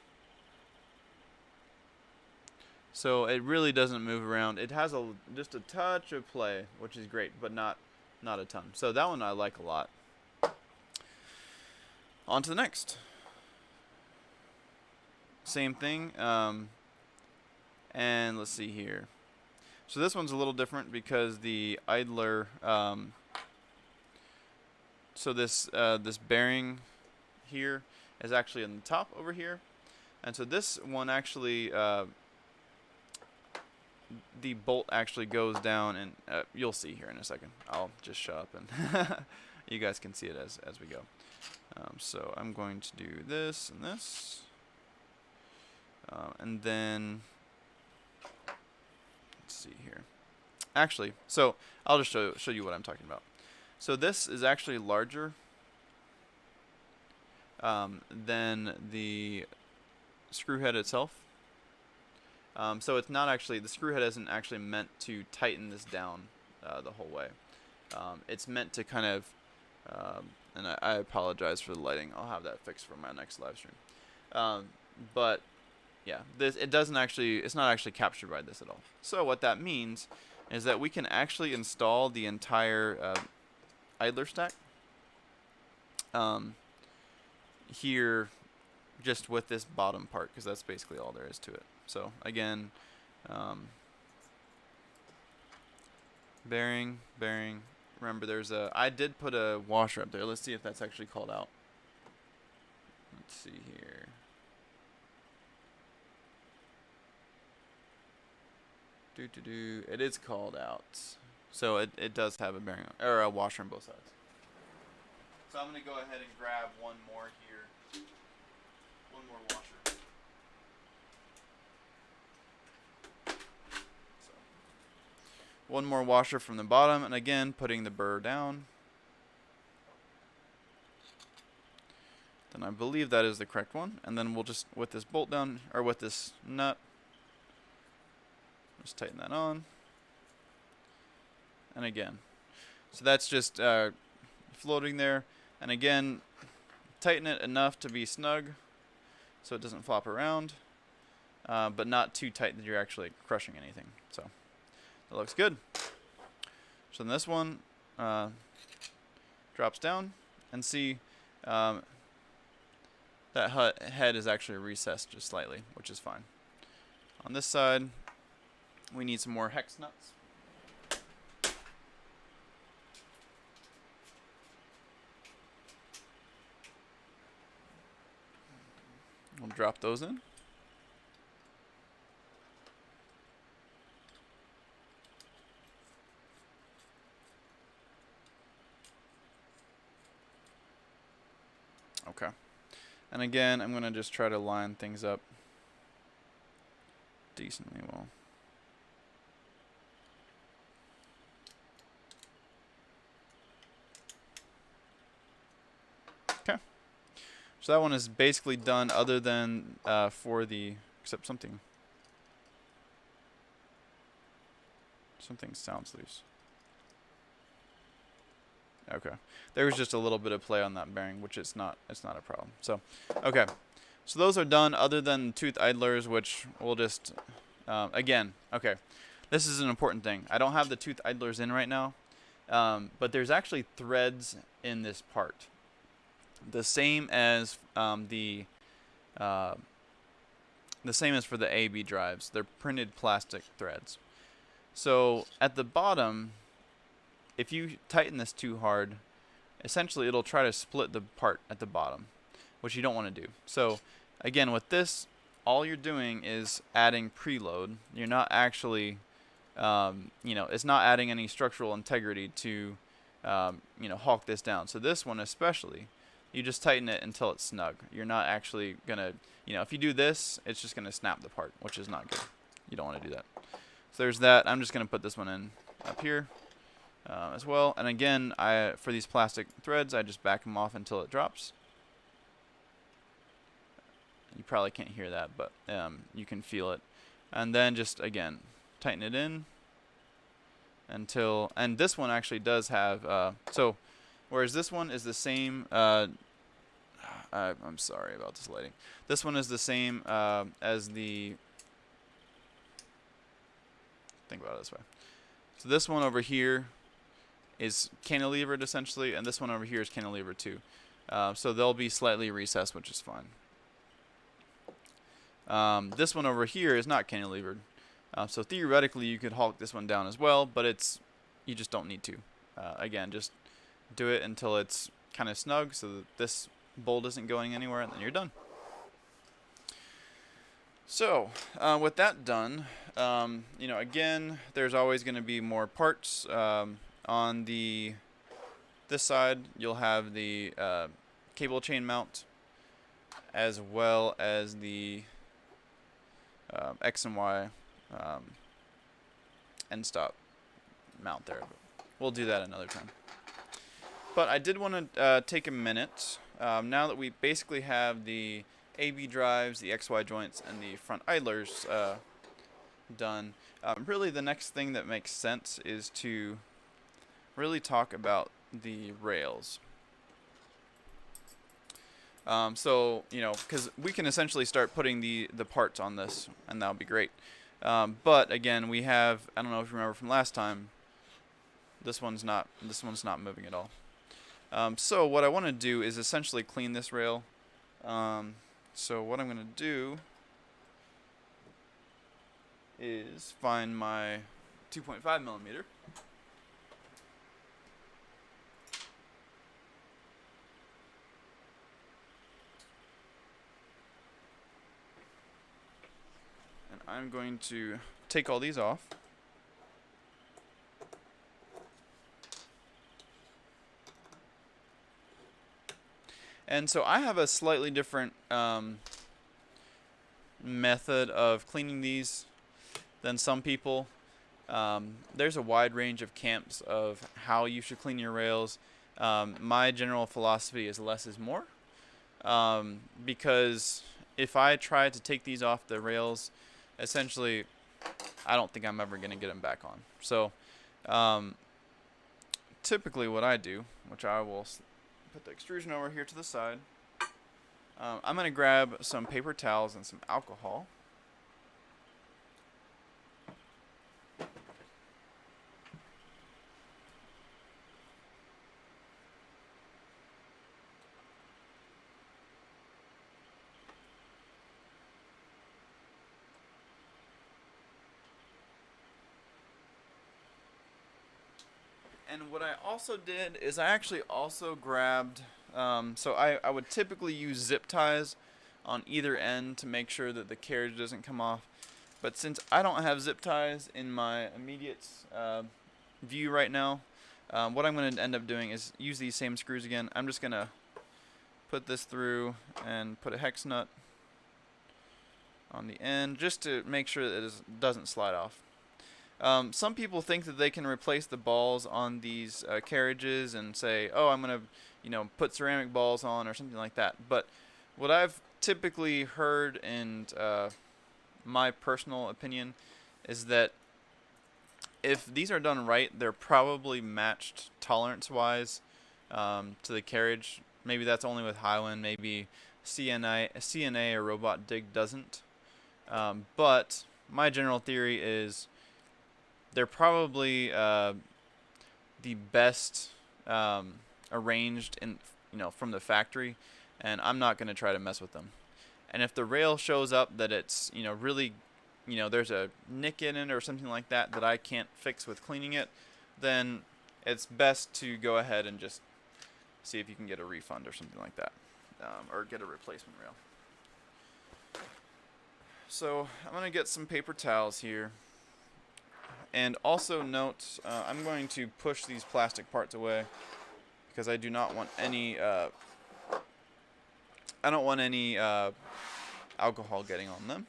Speaker 1: So it really doesn't move around. It has just a touch of play, which is great, but not a ton. So that one I like a lot. On to the next. Same thing. And let's see here. So this one's a little different because the idler. So this bearing here is actually in the top over here, and so this one actually, the bolt actually goes down, and you'll see here in a second. I'll just shut up and you guys can see it as we go. So I'm going to do this and this, and then let's see here. Actually, so I'll just show you what I'm talking about. So this is actually larger than the screw head itself. So it's not actually, the screw head isn't actually meant to tighten this down the whole way. It's meant to kind of, and I apologize for the lighting. I'll have that fixed for my next live stream. But yeah, it's not actually captured by this at all. So what that means is that we can actually install the entire idler stack here just with this bottom part, because that's basically all there is to it. So again, bearing. Remember, I did put a washer up there. Let's see if that's actually called out. Let's see here. It is called out. So it does have a bearing or a washer on both sides. So I'm going to go ahead and grab one more here. One more washer. So one more washer from the bottom, and again putting the burr down. Then I believe that is the correct one, and then we'll just, with this bolt down, or with this nut, just tighten that on. And again, so that's just floating there, and again, tighten it enough to be snug so it doesn't flop around, but not too tight that you're actually crushing anything. So that looks good. So then this one drops down, and see that head is actually recessed just slightly, which is fine. On this side, we need some more hex nuts. We'll drop those in. Okay. And again, I'm going to just try to line things up decently well. So that one is basically done, other than for the, except something sounds loose. Okay, there was just a little bit of play on that bearing, which it's not a problem. So, okay, so those are done, other than tooth idlers, which we'll just again. Okay, this is an important thing. I don't have the tooth idlers in right now, but there's actually threads in this part, the same as the same as for the AB drives. They're printed plastic threads. So at the bottom, if you tighten this too hard, essentially it'll try to split the part at the bottom, which you don't want to do. So again, with this, all you're doing is adding preload. You're not actually, it's not adding any structural integrity to, hawk this down. So this one especially, you just tighten it until it's snug. You're not actually gonna, if you do this, it's just gonna snap the part, which is not good. You don't want to do that. So there's that. I'm just gonna put this one in up here as well. And again, for these plastic threads, I just back them off until it drops. You probably can't hear that, but you can feel it. And then just again, tighten it in until, and this one actually does have, so whereas this one is the same, I'm sorry about this lighting. This one is the same as the, think about it this way. So this one over here is cantilevered essentially, and this one over here is cantilevered too. So they'll be slightly recessed, which is fine. This one over here is not cantilevered. So theoretically you could hawk this one down as well, but you just don't need to. Again, just do it until it's kind of snug so that this bolt isn't going anywhere, and then you're done. So with that done, again, there's always going to be more parts. On this side, you'll have the cable chain mount, as well as the X and Y end stop mount there. We'll do that another time. But I did want to take a minute, now that we basically have the AB drives, the XY joints, and the front idlers done. Really the next thing that makes sense is to really talk about the rails. So, because we can essentially start putting the parts on this, and that'll be great. But again, we have, I don't know if you remember from last time, this one's not moving at all. So what I want to do is essentially clean this rail. So what I'm going to do is find my 2.5 millimeter. And I'm going to take all these off. And so I have a slightly different method of cleaning these than some people. There's a wide range of camps of how you should clean your rails. My general philosophy is less is more, because if I try to take these off the rails, essentially I don't think I'm ever going to get them back on. So typically what I do, which I will put the extrusion over here to the side, I'm going to grab some paper towels and some alcohol. And what I also did is I actually also grabbed, so I would typically use zip ties on either end to make sure that the carriage doesn't come off. But since I don't have zip ties in my immediate view right now, what I'm going to end up doing is use these same screws again. I'm just going to put this through and put a hex nut on the end just to make sure that it doesn't slide off. Some people think that they can replace the balls on these carriages and say, oh, I'm going to, put ceramic balls on or something like that. But what I've typically heard, and my personal opinion, is that if these are done right, they're probably matched tolerance-wise to the carriage. Maybe that's only with Highland. Maybe CNA or Robot Dig doesn't. But my general theory is they're probably the best arranged in from the factory, and I'm not going to try to mess with them. And if the rail shows up that it's really there's a nick in it or something like that that I can't fix with cleaning it, then it's best to go ahead and just see if you can get a refund or something like that, or get a replacement rail. So I'm going to get some paper towels here. And also note, I'm going to push these plastic parts away because I do not want any alcohol getting on them.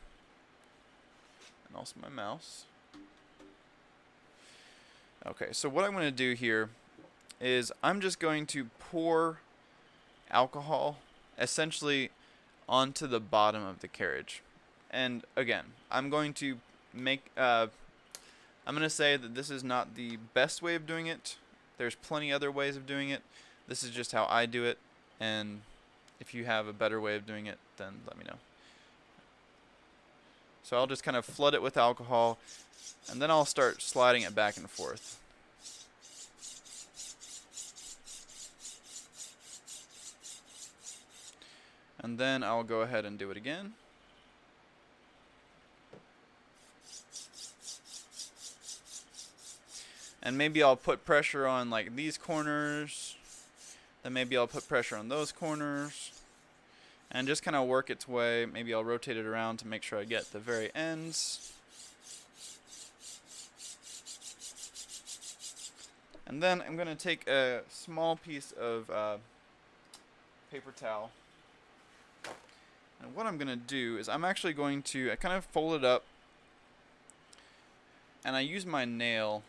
Speaker 1: And also my mouse. Okay, so what I'm going to do here is I'm just going to pour alcohol essentially onto the bottom of the carriage. And again, I'm going to say that this is not the best way of doing it. There's plenty other ways of doing it. This is just how I do it, and if you have a better way of doing it, then let me know. So I'll just kind of flood it with alcohol, and then I'll start sliding it back and forth. And then I'll go ahead and do it again. And maybe I'll put pressure on like these corners. Then maybe I'll put pressure on those corners. And just kind of work its way. Maybe I'll rotate it around to make sure I get the very ends. And then I'm going to take a small piece of paper towel. And what I'm going to do is I'm actually going to kind of fold it up. And I use my nail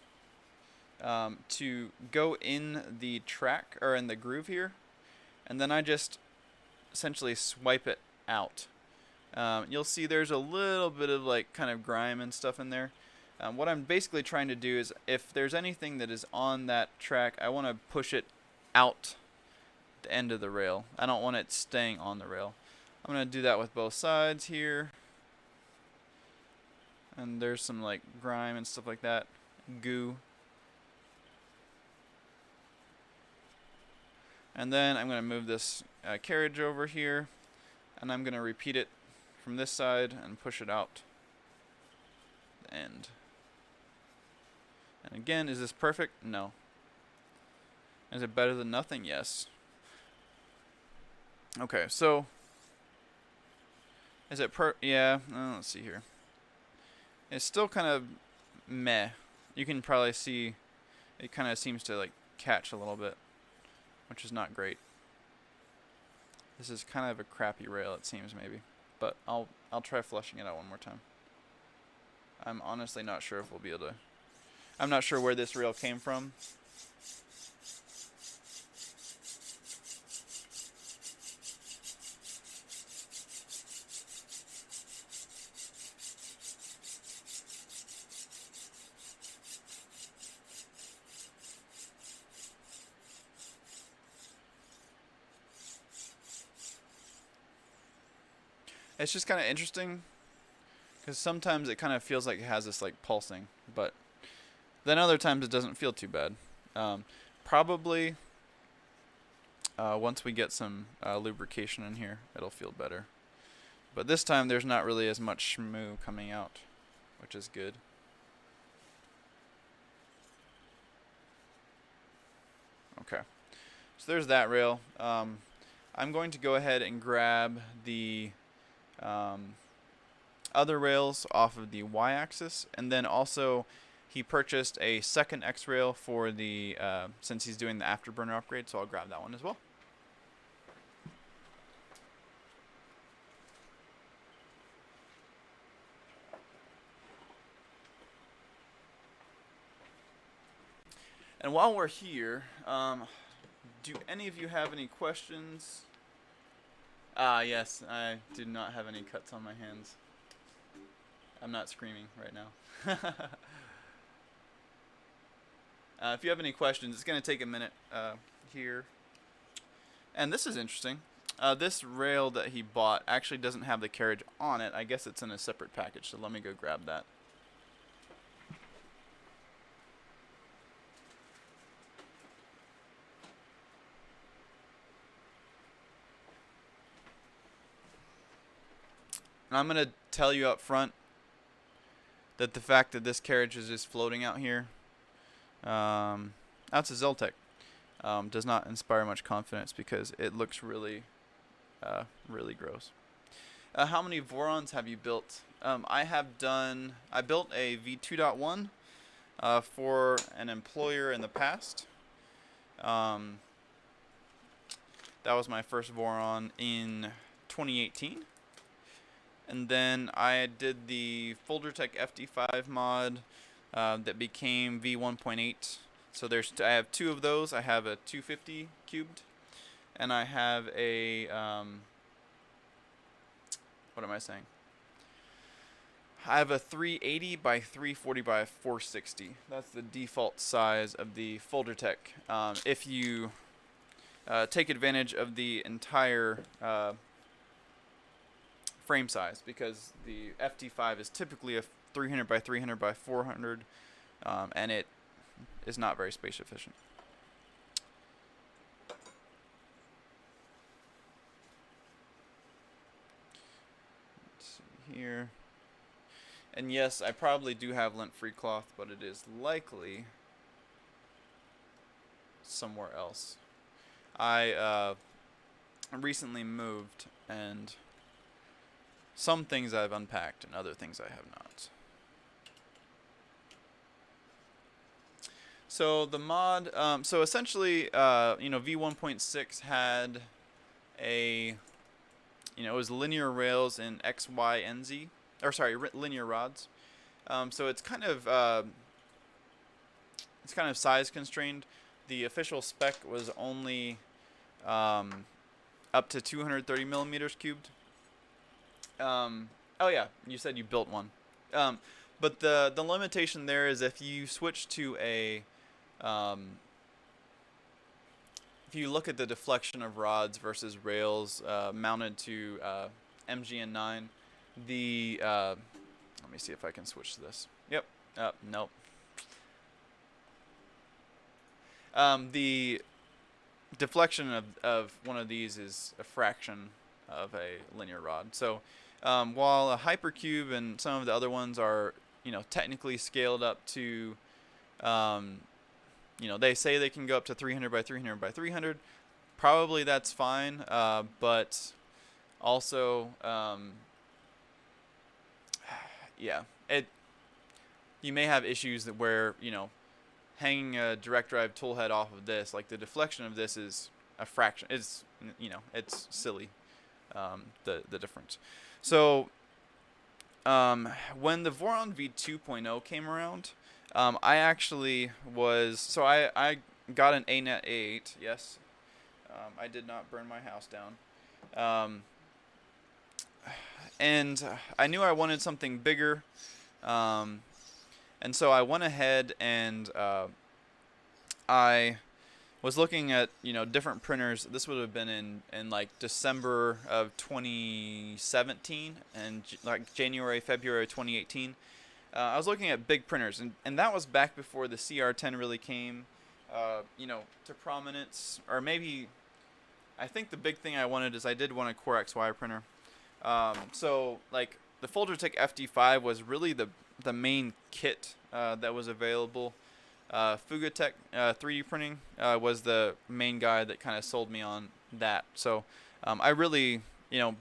Speaker 1: to go in the track, or in the groove here, and then I just essentially swipe it out. You'll see there's a little bit of like kind of grime and stuff in there. What I'm basically trying to do is, if there's anything that is on that track, I want to push it out the end of the rail. I don't want it staying on the rail. I'm going to do that with both sides here. And there's some like grime and stuff like that, goo. And then I'm going to move this carriage over here, and I'm going to repeat it from this side and push it out the end. And again, is this perfect? No. Is it better than nothing? Yes. Okay, so is it yeah, let's see here. It's still kind of meh. You can probably see it kind of seems to like catch a little bit, which is not great. This is kind of a crappy rail, it seems, maybe. But I'll try flushing it out one more time. I'm honestly not sure if we'll be able to. I'm not sure where this rail came from. It's just kind of interesting because sometimes it kind of feels like it has this like pulsing, but then other times it doesn't feel too bad. Probably once we get some lubrication in here, it'll feel better. But this time there's not really as much schmoo coming out, which is good. Okay, so there's that rail. I'm going to go ahead and grab the other rails off of the y-axis, and then also he purchased a second X-rail for the since he's doing the afterburner upgrade, so I'll grab that one as well. And while we're here, do any of you have any questions Ah, yes, I do not have any cuts on my hands. I'm not screaming right now. If you have any questions, it's going to take a minute here. And this is interesting. This rail that he bought actually doesn't have the carriage on it. I guess it's in a separate package, so let me go grab that. And I'm going to tell you up front that the fact that this carriage is just floating out here, that's a Zeltec, does not inspire much confidence because it looks really, really gross. How many Vorons have you built? I built a V2.1 for an employer in the past. That was my first Voron in 2018. And then I did the Foldertech FD5 mod that became V1.8. So I have two of those. I have a 250 cubed, and I have a what am I saying? I have a 380 by 340 by 460. That's the default size of the Foldertech. If you take advantage of the entire frame size, because the FT5 is typically a 300 by 300 by 400, and it is not very space efficient. Let's see here. And yes, I probably do have lint-free cloth, but it is likely somewhere else. I recently moved, and some things I've unpacked and other things I have not. So the mod, so essentially, V1.6 had it was linear rails in X, Y, and Z, or sorry, linear rods. So it's kind of size constrained. The official spec was only up to 230 millimeters cubed. Oh yeah, you said you built one. But the limitation there is if you switch to a if you look at the deflection of rods versus rails mounted to MGN9, let me see if I can switch to this. Yep. Nope. The deflection of one of these is a fraction of a linear rod. So while a hypercube and some of the other ones are technically scaled up to they say they can go up to 300 by 300 by 300. Probably that's fine, but also yeah, you may have issues where hanging a direct drive tool head off of this, like the deflection of this is a fraction. It's silly, the difference. So when the Voron V2.0 came around, I actually I got an ANET A8. Yes, I did not burn my house down. And I knew I wanted something bigger. And so I went ahead and I was looking at different printers. This would have been in like December of 2017 and like January, February 2018. I was looking at big printers, and that was back before the CR10 really came to prominence. Or maybe I think the big thing I wanted is I did want a Core XY printer. So like the Foldertech FD5 was really the main kit that was available. Fugatech 3D printing was the main guy that kind of sold me on that. So I really,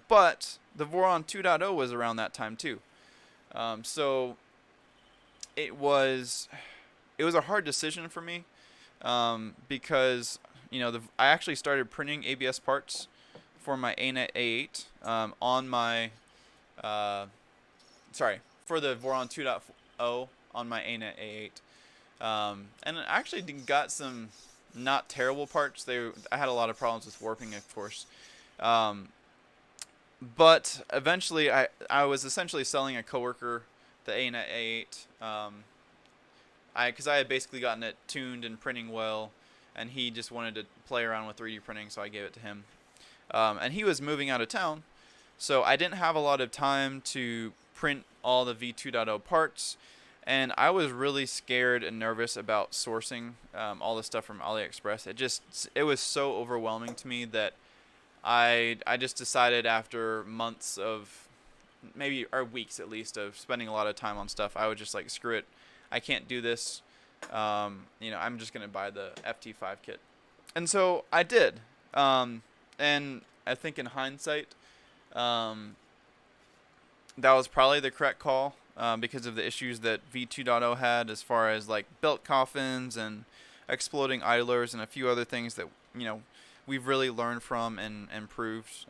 Speaker 1: but the Voron 2.0 was around that time too. So it was a hard decision for me because I actually started printing ABS parts for my ANET A8 on my for the Voron 2.0 on my ANET A8. And I actually got some not terrible parts. I had a lot of problems with warping, of course. But eventually, I was essentially selling a coworker the ANET A8. Because I had basically gotten it tuned and printing well, and he just wanted to play around with 3D printing, so I gave it to him. And he was moving out of town, so I didn't have a lot of time to print all the V2.0 parts, and I was really scared and nervous about sourcing all the stuff from AliExpress. It was so overwhelming to me that I just decided after months of maybe or weeks at least of spending a lot of time on stuff, I would just like screw it. I can't do this. I'm just gonna buy the FT5 kit, and so I did. And I think in hindsight, um, that was probably the correct call because of the issues that V2.0 had as far as like belt coffins and exploding idlers and a few other things that we've really learned from and improved.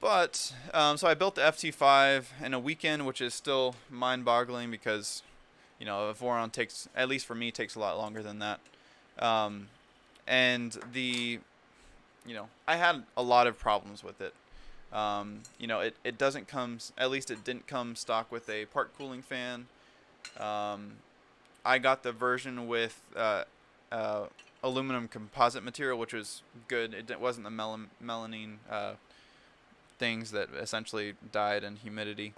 Speaker 1: So I built the FT5 in a weekend, which is still mind-boggling because, a Voron takes, at least for me, takes a lot longer than that. Um, and I had a lot of problems with it. It doesn't come, at least it didn't come stock with a part cooling fan. I got the version with aluminum composite material, which was good. It wasn't the melamine things that essentially died in humidity.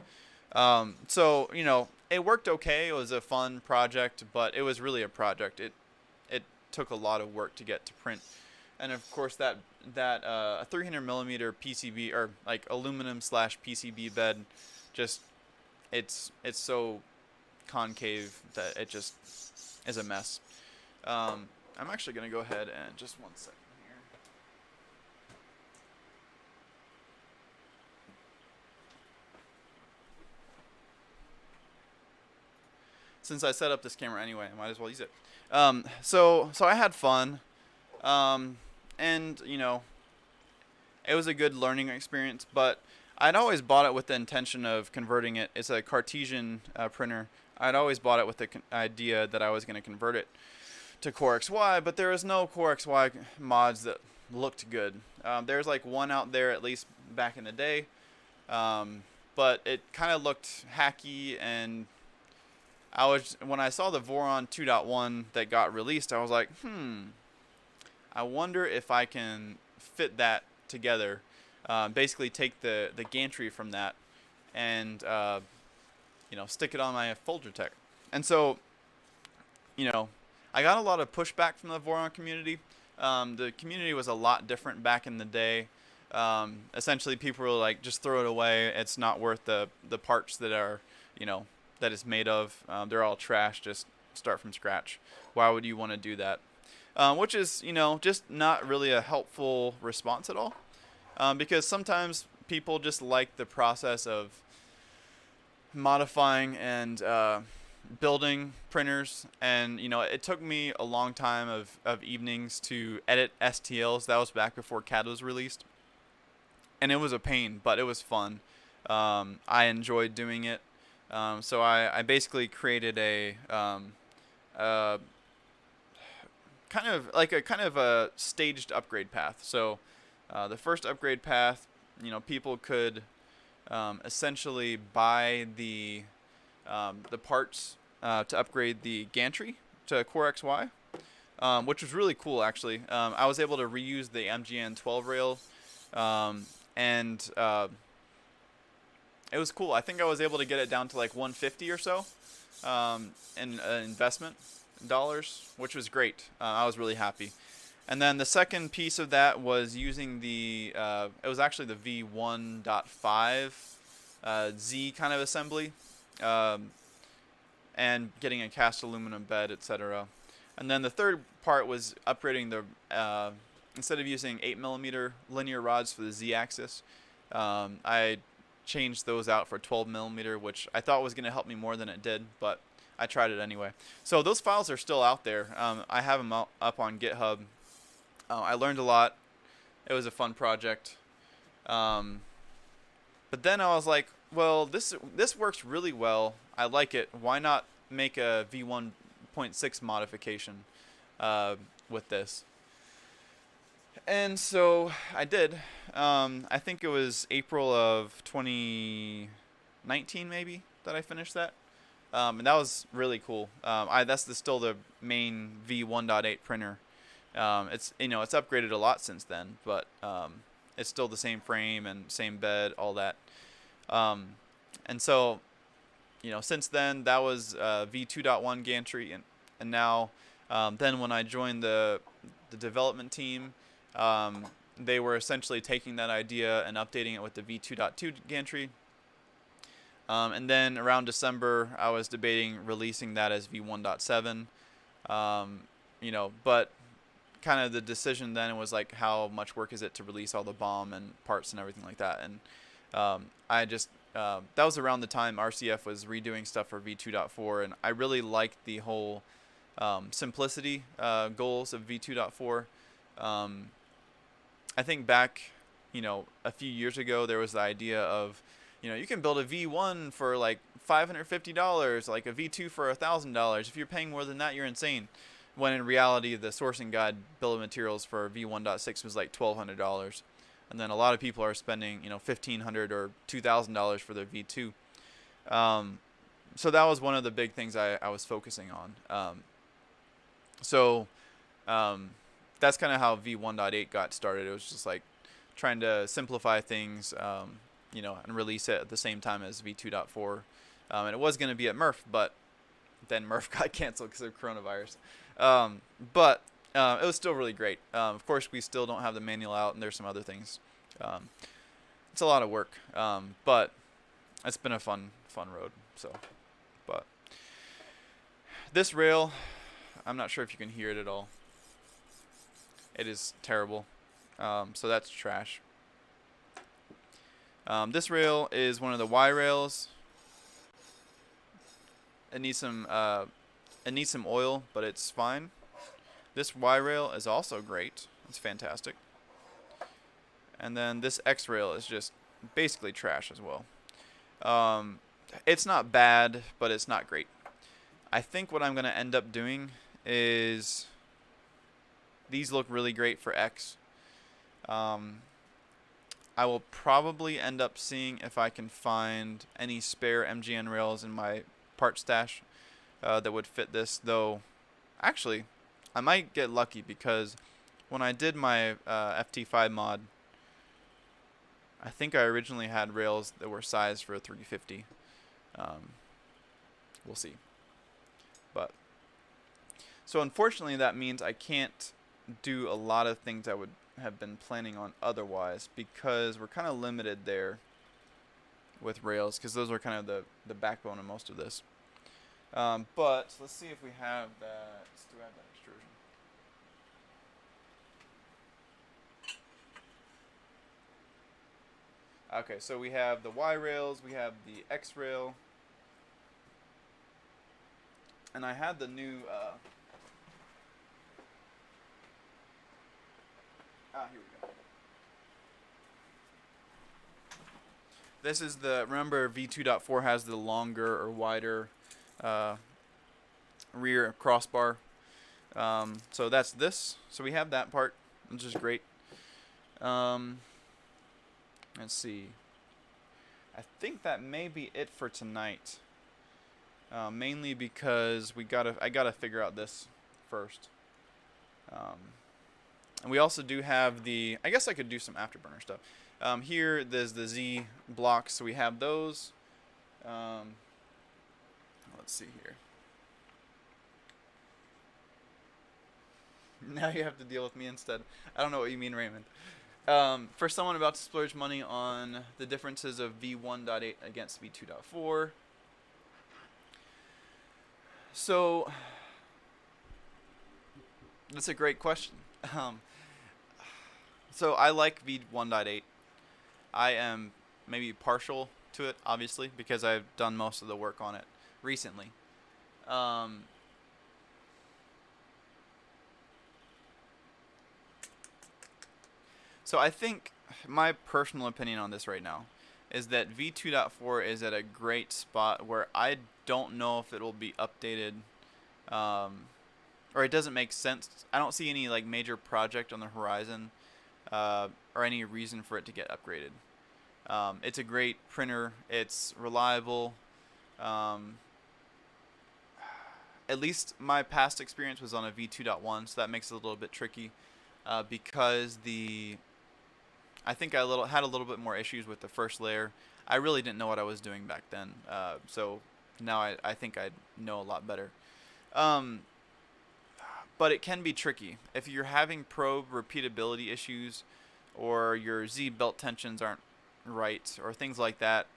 Speaker 1: It worked okay. It was a fun project, but it was really a project. It took a lot of work to get to print, and of course that a 300 millimeter PCB or like aluminum / PCB bed, just it's so concave that it just is a mess. I'm actually gonna go ahead and just one second. Since I set up this camera anyway, I might as well use it. So I had fun, and it was a good learning experience. But I'd always bought it with the intention of converting it. It's a Cartesian printer. I'd always bought it with the idea that I was going to convert it to Core XY, but there was no Core XY mods that looked good. There's like one out there, at least back in the day, but it kind of looked hacky, and when I saw the Voron 2.1 that got released, I was like, I wonder if I can fit that together. Basically take the Gantry from that and stick it on my folder tech. And so, I got a lot of pushback from the Voron community. The community was a lot different back in the day. Essentially, people were like, just throw it away. It's not worth the parts that are, that it's made of. They're all trash. Just start from scratch. Why would you want to do that? Which is, just not really a helpful response at all. Because sometimes people just like the process of modifying and building printers. And, it took me a long time of evenings to edit STLs. That was back before CAD was released. And it was a pain, but it was fun. I enjoyed doing it. So I basically created a kind of a staged upgrade path. So the first upgrade path, people could essentially buy the parts to upgrade the Gantry to Core XY, which was really cool actually. I was able to reuse the MGN 12 rail, and it was cool. I think I was able to get it down to like 150 or so in investment dollars, which was great. I was really happy. And then the second piece of that was using it was actually the V1.5 Z kind of assembly, and getting a cast aluminum bed, etc. And then the third part was upgrading the, instead of using 8mm linear rods for the Z-axis, I changed those out for 12mm, which I thought was going to help me more than it did, but I tried it anyway. So those files are still out there. I have them up on GitHub. I learned a lot. It was a fun project. But then I was like, well, this works really well. I like it. Why not make a V1.6 modification with this? And so I did. I think it was April of 2019 maybe that I finished that. And that was really cool. That's still the main V1.8 printer. It's it's upgraded a lot since then, but it's still the same frame and same bed, all that. Um, and so since then that was V2.1 Gantry, and now then when I joined the development team, um, they were essentially taking that idea and updating it with the V2.2 Gantry. And then around December, I was debating releasing that as V1.7. But kind of the decision then was like, how much work is it to release all the BOM and parts and everything like that? And I just that was around the time RCF was redoing stuff for V2.4, and I really liked the whole simplicity goals of V2.4. I think back, a few years ago, there was the idea of, you can build a V1 for like $550, like a V2 for $1,000. If you're paying more than that, you're insane. When in reality, the sourcing guide bill of materials for V1.6 was like $1,200, and then a lot of people are spending, $1,500 or $2,000 for their V2. So that was one of the big things I was focusing on. So that's kind of how V1.8 got started. It was just like trying to simplify things, and release it at the same time as V2.4. And it was going to be at Murph, but then Murph got canceled because of coronavirus. But it was still really great. Of course, we still don't have the manual out, and there's some other things. It's a lot of work, but it's been a fun road. So, but this rail, I'm not sure if you can hear it at all. It is terrible. So that's trash. This rail is one of the Y rails. It needs some oil, but it's fine. This Y rail is also great. It's fantastic. And then this X rail is just basically trash as well. It's not bad, but it's not great. I think what I'm going to end up doing is, these look really great for X. I will probably end up seeing if I can find any spare MGN rails in my part stash that would fit this, though actually I might get lucky, because when I did my FT5 mod, I think I originally had rails that were sized for a 350. We'll see. But so unfortunately that means I can't do a lot of things I would have been planning on otherwise, because we're kind of limited there with rails, because those are kind of the backbone of most of this. But let's see if we have that. Do I have that extrusion? Okay, so we have the Y rails, we have the X rail, and I had the new here we go. This is remember V2.4 has the longer or wider rear crossbar. So that's this. So we have that part, which is great. Let's see. I think that may be it for tonight. Mainly because I gotta figure out this first. And we also do have I guess I could do some afterburner stuff. Here there's the Z blocks, so we have those. Let's see here. Now you have to deal with me instead. I don't know what you mean, Raymond. For someone about to splurge money on the differences of V1.8 against V2.4. So that's a great question. So I like V1.8. I am maybe partial to it, obviously, because I've done most of the work on it recently. So I think my personal opinion on this right now is that V2.4 is at a great spot where I don't know if it will be updated, or it doesn't make sense. I don't see any like major project on the horizon or any reason for it to get upgraded. It's a great printer. It's reliable. Um, at least my past experience was on a V2.1, so that makes it a little bit tricky because I think had a little bit more issues with the first layer. I really didn't know what I was doing back then, so now I think I know a lot better. Um, but it can be tricky if you're having probe repeatability issues, or your Z belt tensions aren't right, or things like that.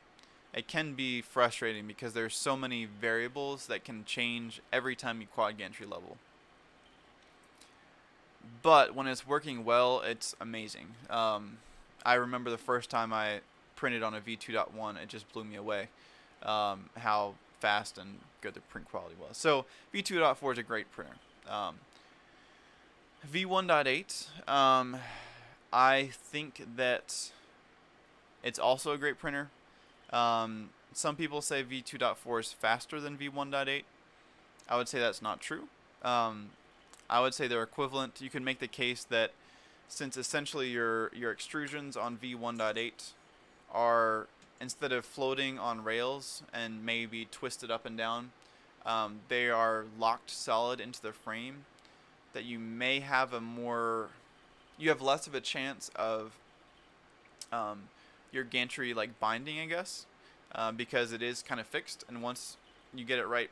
Speaker 1: It can be frustrating because there's so many variables that can change every time you quad gantry level. But when it's working well, it's amazing. I remember the first time I printed on a V2.1, it just blew me away how fast and good the print quality was. So V2.4 is a great printer. V1.8, I think that it's also a great printer. Some people say V2.4 is faster than V1.8. I would say that's not true. I would say they're equivalent. You can make the case that since essentially your extrusions on V1.8 are, instead of floating on rails and maybe twisted up and down, they are locked solid into the frame, that you may have you have less of a chance of your gantry like binding, I guess, because it is kind of fixed, and once you get it right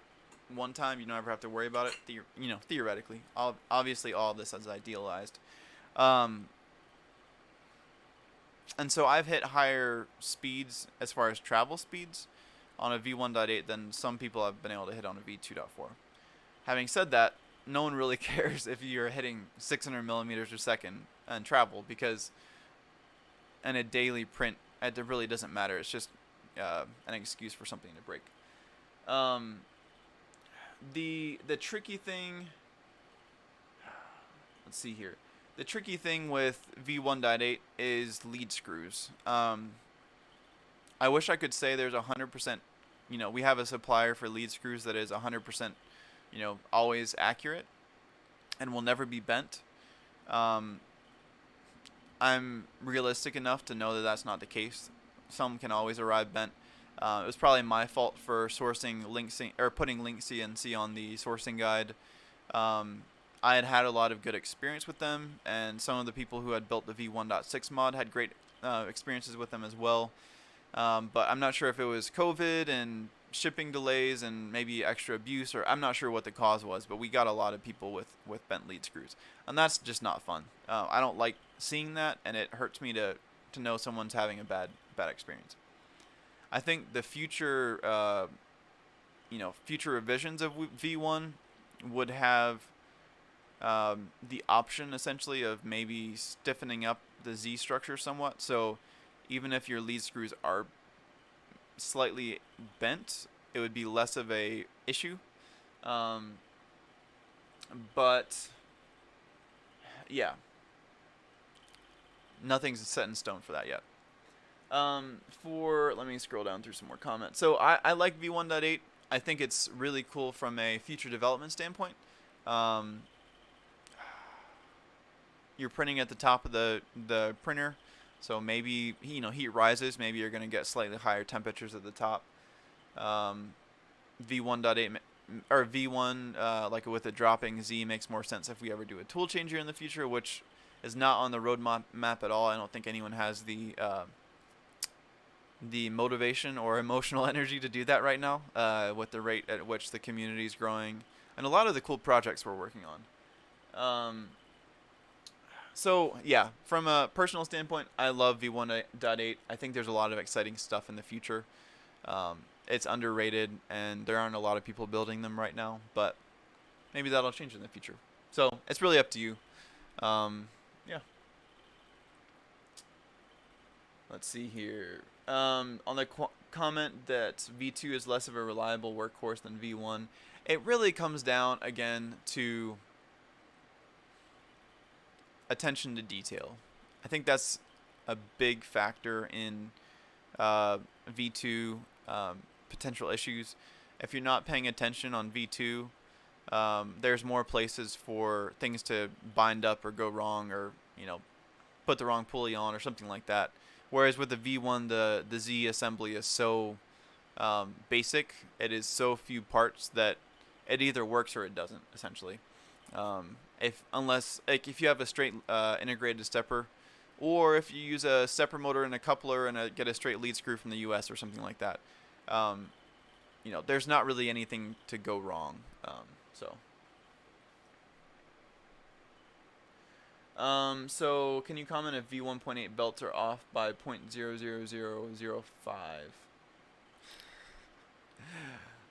Speaker 1: one time, you don't ever have to worry about it. Theoretically, obviously, all of this is idealized, and so I've hit higher speeds as far as travel speeds on a V1.8 than some people have been able to hit on a V2.4. Having said that, no one really cares if you're hitting 600 millimeters per second and travel, because in a daily print, it really doesn't matter. It's just an excuse for something to break. The tricky thing, let's see here. The tricky thing with V1.8 is lead screws. I wish I could say there's 100%, we have a supplier for lead screws that is 100%, always accurate and will never be bent. I'm realistic enough to know that that's not the case. Some can always arrive bent. It was probably my fault for sourcing link C, or putting link CNC on the sourcing guide. I had a lot of good experience with them, and some of the people who had built the V1.6 mod had great experiences with them as well. But I'm not sure if it was COVID and shipping delays and maybe extra abuse, or I'm not sure what the cause was, but we got a lot of people with bent lead screws, and that's just not fun. I don't like seeing that, and it hurts me to know someone's having a bad experience. I think the future future revisions of V1 would have the option essentially of maybe stiffening up the Z structure somewhat. So even if your lead screws are slightly bent, it would be less of a issue. But yeah, nothing's set in stone for that yet. Let me scroll down through some more comments. So I like V1.8. I think it's really cool from a future development standpoint. You're printing at the top of the printer, so maybe heat rises. Maybe you're going to get slightly higher temperatures at the top. V1.8 or V1 like with a dropping Z makes more sense if we ever do a tool change here in the future, which is not on the roadmap at all. I don't think anyone has the motivation or emotional energy to do that right now, with the rate at which the community is growing and a lot of the cool projects we're working on. So yeah, from a personal standpoint, I love V1.8. I think there's a lot of exciting stuff in the future. It's underrated, and there aren't a lot of people building them right now, but maybe that'll change in the future. So it's really up to you. Yeah. Let's see here. On the comment that V2 is less of a reliable workhorse than V1, it really comes down again to attention to detail. I think that's a big factor in V2 potential issues. If you're not paying attention on V2, there's more places for things to bind up or go wrong, or put the wrong pulley on or something like that. Whereas with the V1, the Z assembly is so basic. It is so few parts that it either works or it doesn't, essentially. If you have a straight integrated stepper, or if you use a stepper motor and a coupler and get a straight lead screw from the U.S. or something like that, there's not really anything to go wrong. So can you comment if V1.8 belts are off by 0.00005?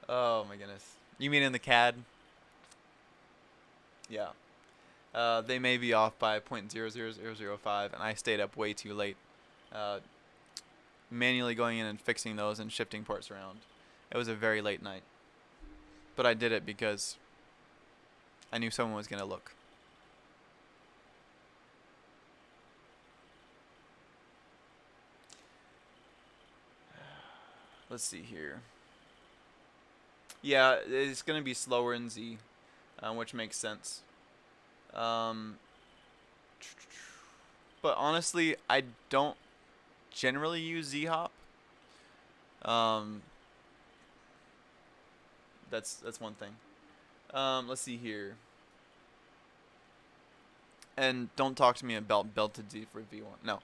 Speaker 1: Oh my goodness. You mean in the CAD? Yeah. They may be off by 0.00005, and I stayed up way too late, manually going in and fixing those and shifting parts around. It was a very late night, but I did it because I knew someone was gonna look. Let's see here. Yeah, it's gonna be slower in Z, which makes sense. But honestly, I don't generally use Z-hop. That's one thing. Let's see here. And don't talk to me about belted Z for V1. No.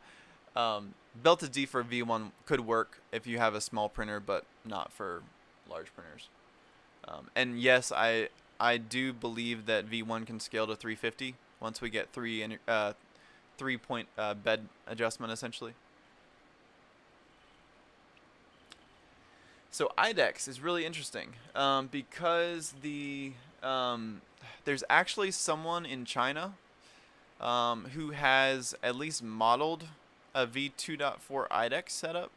Speaker 1: Belted Z for V1 could work if you have a small printer, but not for large printers. And yes, I do believe that V1 can scale to 350 once we get 3-point bed adjustment, essentially. So IDEX is really interesting because there's actually someone in China who has at least modeled a V2.4 IDEX setup,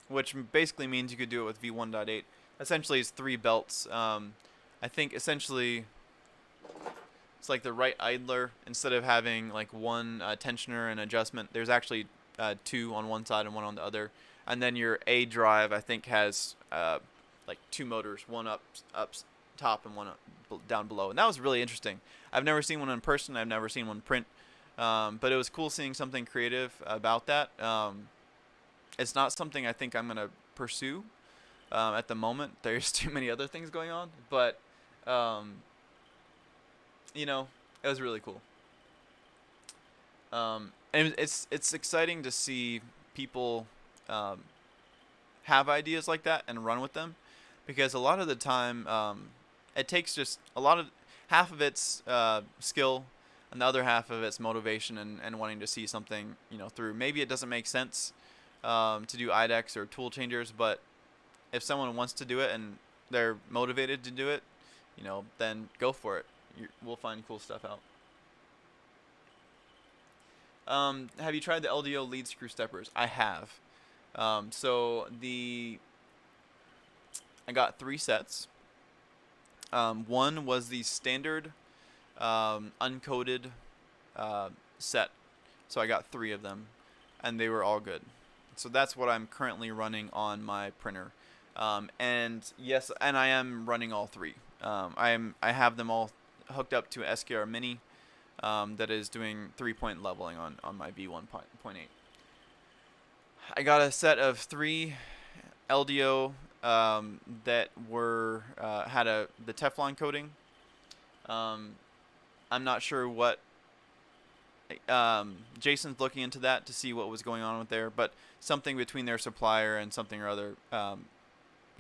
Speaker 1: which basically means you could do it with V1.8. Essentially, it's 3 belts. I think essentially it's like the right idler. Instead of having like one tensioner and adjustment, there's actually 2 on one side and 1 on the other. And then your A drive, I think, has like 2 motors, one up top and one down below. And that was really interesting. I've never seen one in person. I've never seen one print. But it was cool seeing something creative about that. It's not something I think I'm going to pursue at the moment. There's too many other things going on. But, it was really cool. And it's exciting to see people have ideas like that and run with them, because a lot of the time it takes just half of it's skill and the other half of it's motivation and wanting to see something through. Maybe it doesn't make sense to do IDEX or tool changers, but if someone wants to do it and they're motivated to do it, then go for it. We'll find cool stuff out. Have you tried the LDO lead screw steppers? I have. I got 3 sets. One was the standard uncoated set, so I got 3 of them, and they were all good. So that's what I'm currently running on my printer. And yes, and I am running all 3. I have them all hooked up to an SKR Mini that is doing 3-point leveling on my V1.8. I got a set of 3 LDO that were had the Teflon coating. I'm not sure what Jason's looking into that to see what was going on with there, but something between their supplier and something or other,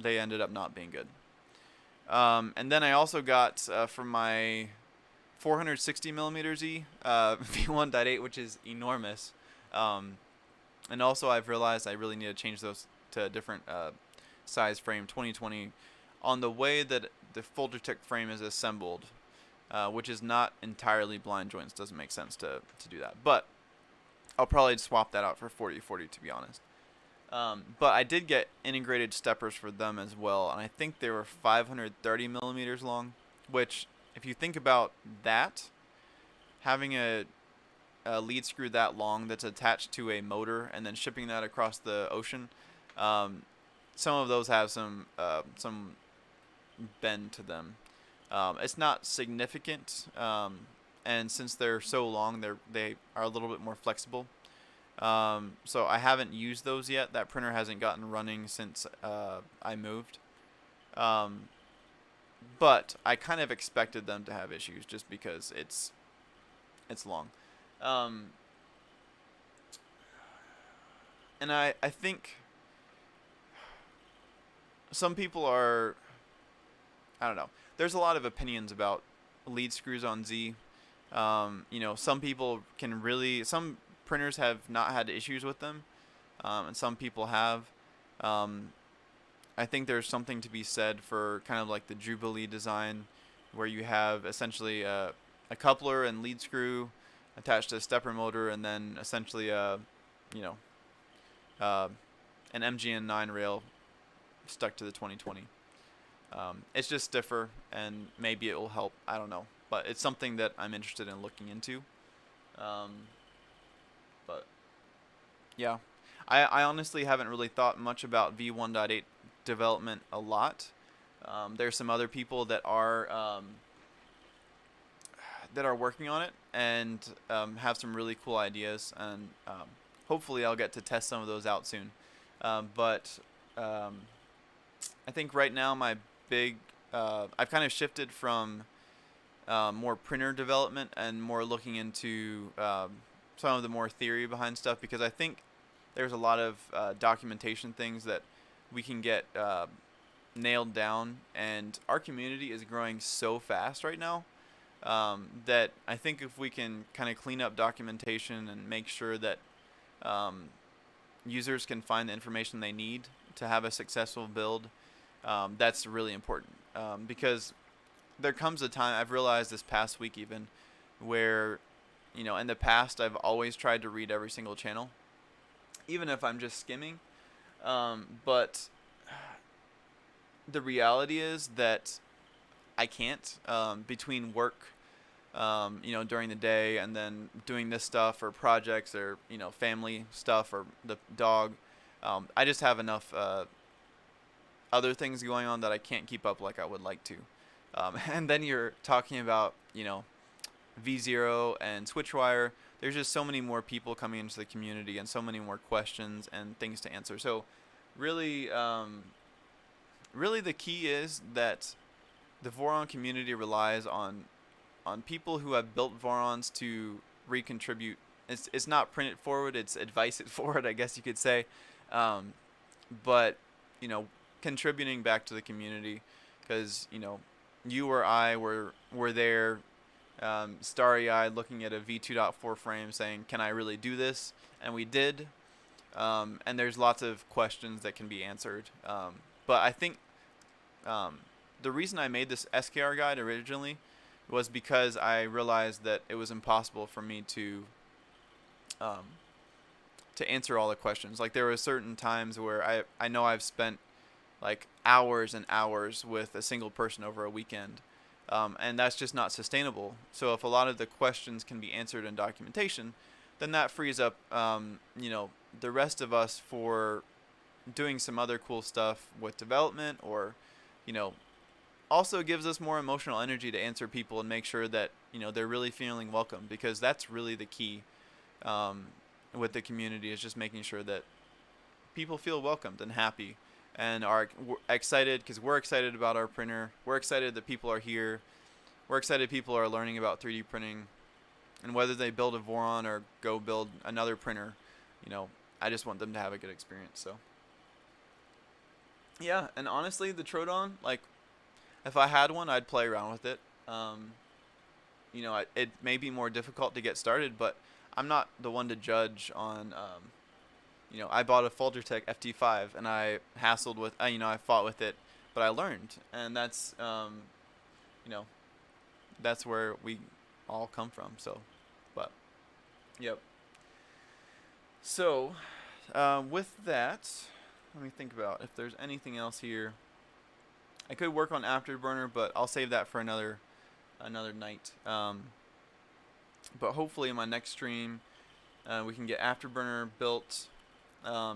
Speaker 1: they ended up not being good. And then I also got from my 460 millimeter Z V1.8, which is enormous. And also I've realized I really need to change those to a different size frame, 2020, on the way that the Folgertech frame is assembled, which is not entirely blind joints. Doesn't make sense to do that. But I'll probably swap that out for 4040, to be honest. But I did get integrated steppers for them as well, and I think they were 530 millimeters long, which, if you think about that, having a lead screw that long that's attached to a motor and then shipping that across the ocean, some of those have some bend to them. It's not significant, and since they're so long, they are a little bit more flexible. So I haven't used those yet. That printer hasn't gotten running since I moved. Um, but I kind of expected them to have issues just because it's long. Um, and I think some people are, I don't know. There's a lot of opinions about lead screws on Z. Some people some printers have not had issues with them, and some people have. Um, I think there's something to be said for kind of like the Jubilee design, where you have essentially a coupler and lead screw attached to a stepper motor, and then essentially you know, uh, an MGN9 rail stuck to the 2020. It's just stiffer, and maybe it will help. I don't know, but it's something that I'm interested in looking into. Um, but yeah, I honestly haven't really thought much about V1.8 development a lot. There's some other people that are working on it and have some really cool ideas, and hopefully I'll get to test some of those out soon. But I think right now I've kind of shifted from more printer development and more looking into some of the more theory behind stuff, because I think there's a lot of documentation things that we can get nailed down, and our community is growing so fast right now that I think if we can kind of clean up documentation and make sure that users can find the information they need to have a successful build, that's really important, because there comes a time, I've realized this past week even, where in the past I've always tried to read every single channel, even if I'm just skimming, but the reality is that I can't, between work, during the day, and then doing this stuff or projects or family stuff or the dog. I just have enough other things going on that I can't keep up like I would like to. And then you're talking about V0 and Switchwire. There's just so many more people coming into the community and so many more questions and things to answer. So really, really the key is that the Voron community relies on people who have built Vorons to recontribute. It's not print it forward, it's advice it forward, I guess you could say. But contributing back to the community, because you or I were there, starry-eyed, looking at a V2.4 frame, saying, "Can I really do this?" And we did. And there's lots of questions that can be answered. But I think the reason I made this SKR guide originally was because I realized that it was impossible for me to answer all the questions. Like, there were certain times where I know I've spent like hours and hours with a single person over a weekend, and that's just not sustainable. So if a lot of the questions can be answered in documentation, then that frees up the rest of us for doing some other cool stuff with development, or also gives us more emotional energy to answer people and make sure that they're really feeling welcome, because that's really the key with the community, is just making sure that people feel welcomed and happy and are excited, because we're excited about our printer. We're excited that people are here. We're excited people are learning about 3D printing, and whether they build a Voron or go build another printer, I just want them to have a good experience. So yeah, and honestly, the Troodon, like, if I had one, I'd play around with it. It may be more difficult to get started, but I'm not the one to judge on. I bought a Folgertech FT5 and I hassled with, I fought with it, but I learned, and that's, that's where we all come from. So, but, yep. So, with that, let me think about if there's anything else here. I could work on Afterburner, but I'll save that for another night. But hopefully in my next stream, we can get Afterburner built,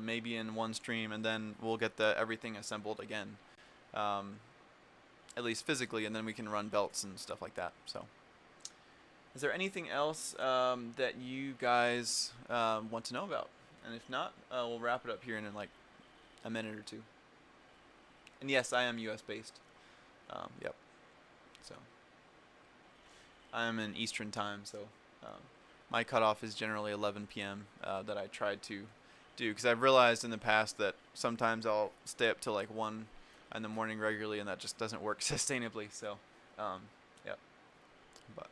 Speaker 1: maybe in one stream, and then we'll get everything assembled again, at least physically, and then we can run belts and stuff like that. So Is there anything else that you guys want to know about? And if not, we'll wrap it up here in like a minute or two. And yes, I am U.S. based. Yep. So I'm in Eastern time, so my cutoff is generally 11 p.m. That I tried to do, because I've realized in the past that sometimes I'll stay up till like 1 in the morning regularly, and that just doesn't work sustainably. So, yep. But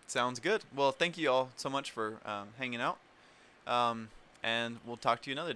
Speaker 1: sounds good. Well, thank you all so much for hanging out, and we'll talk to you another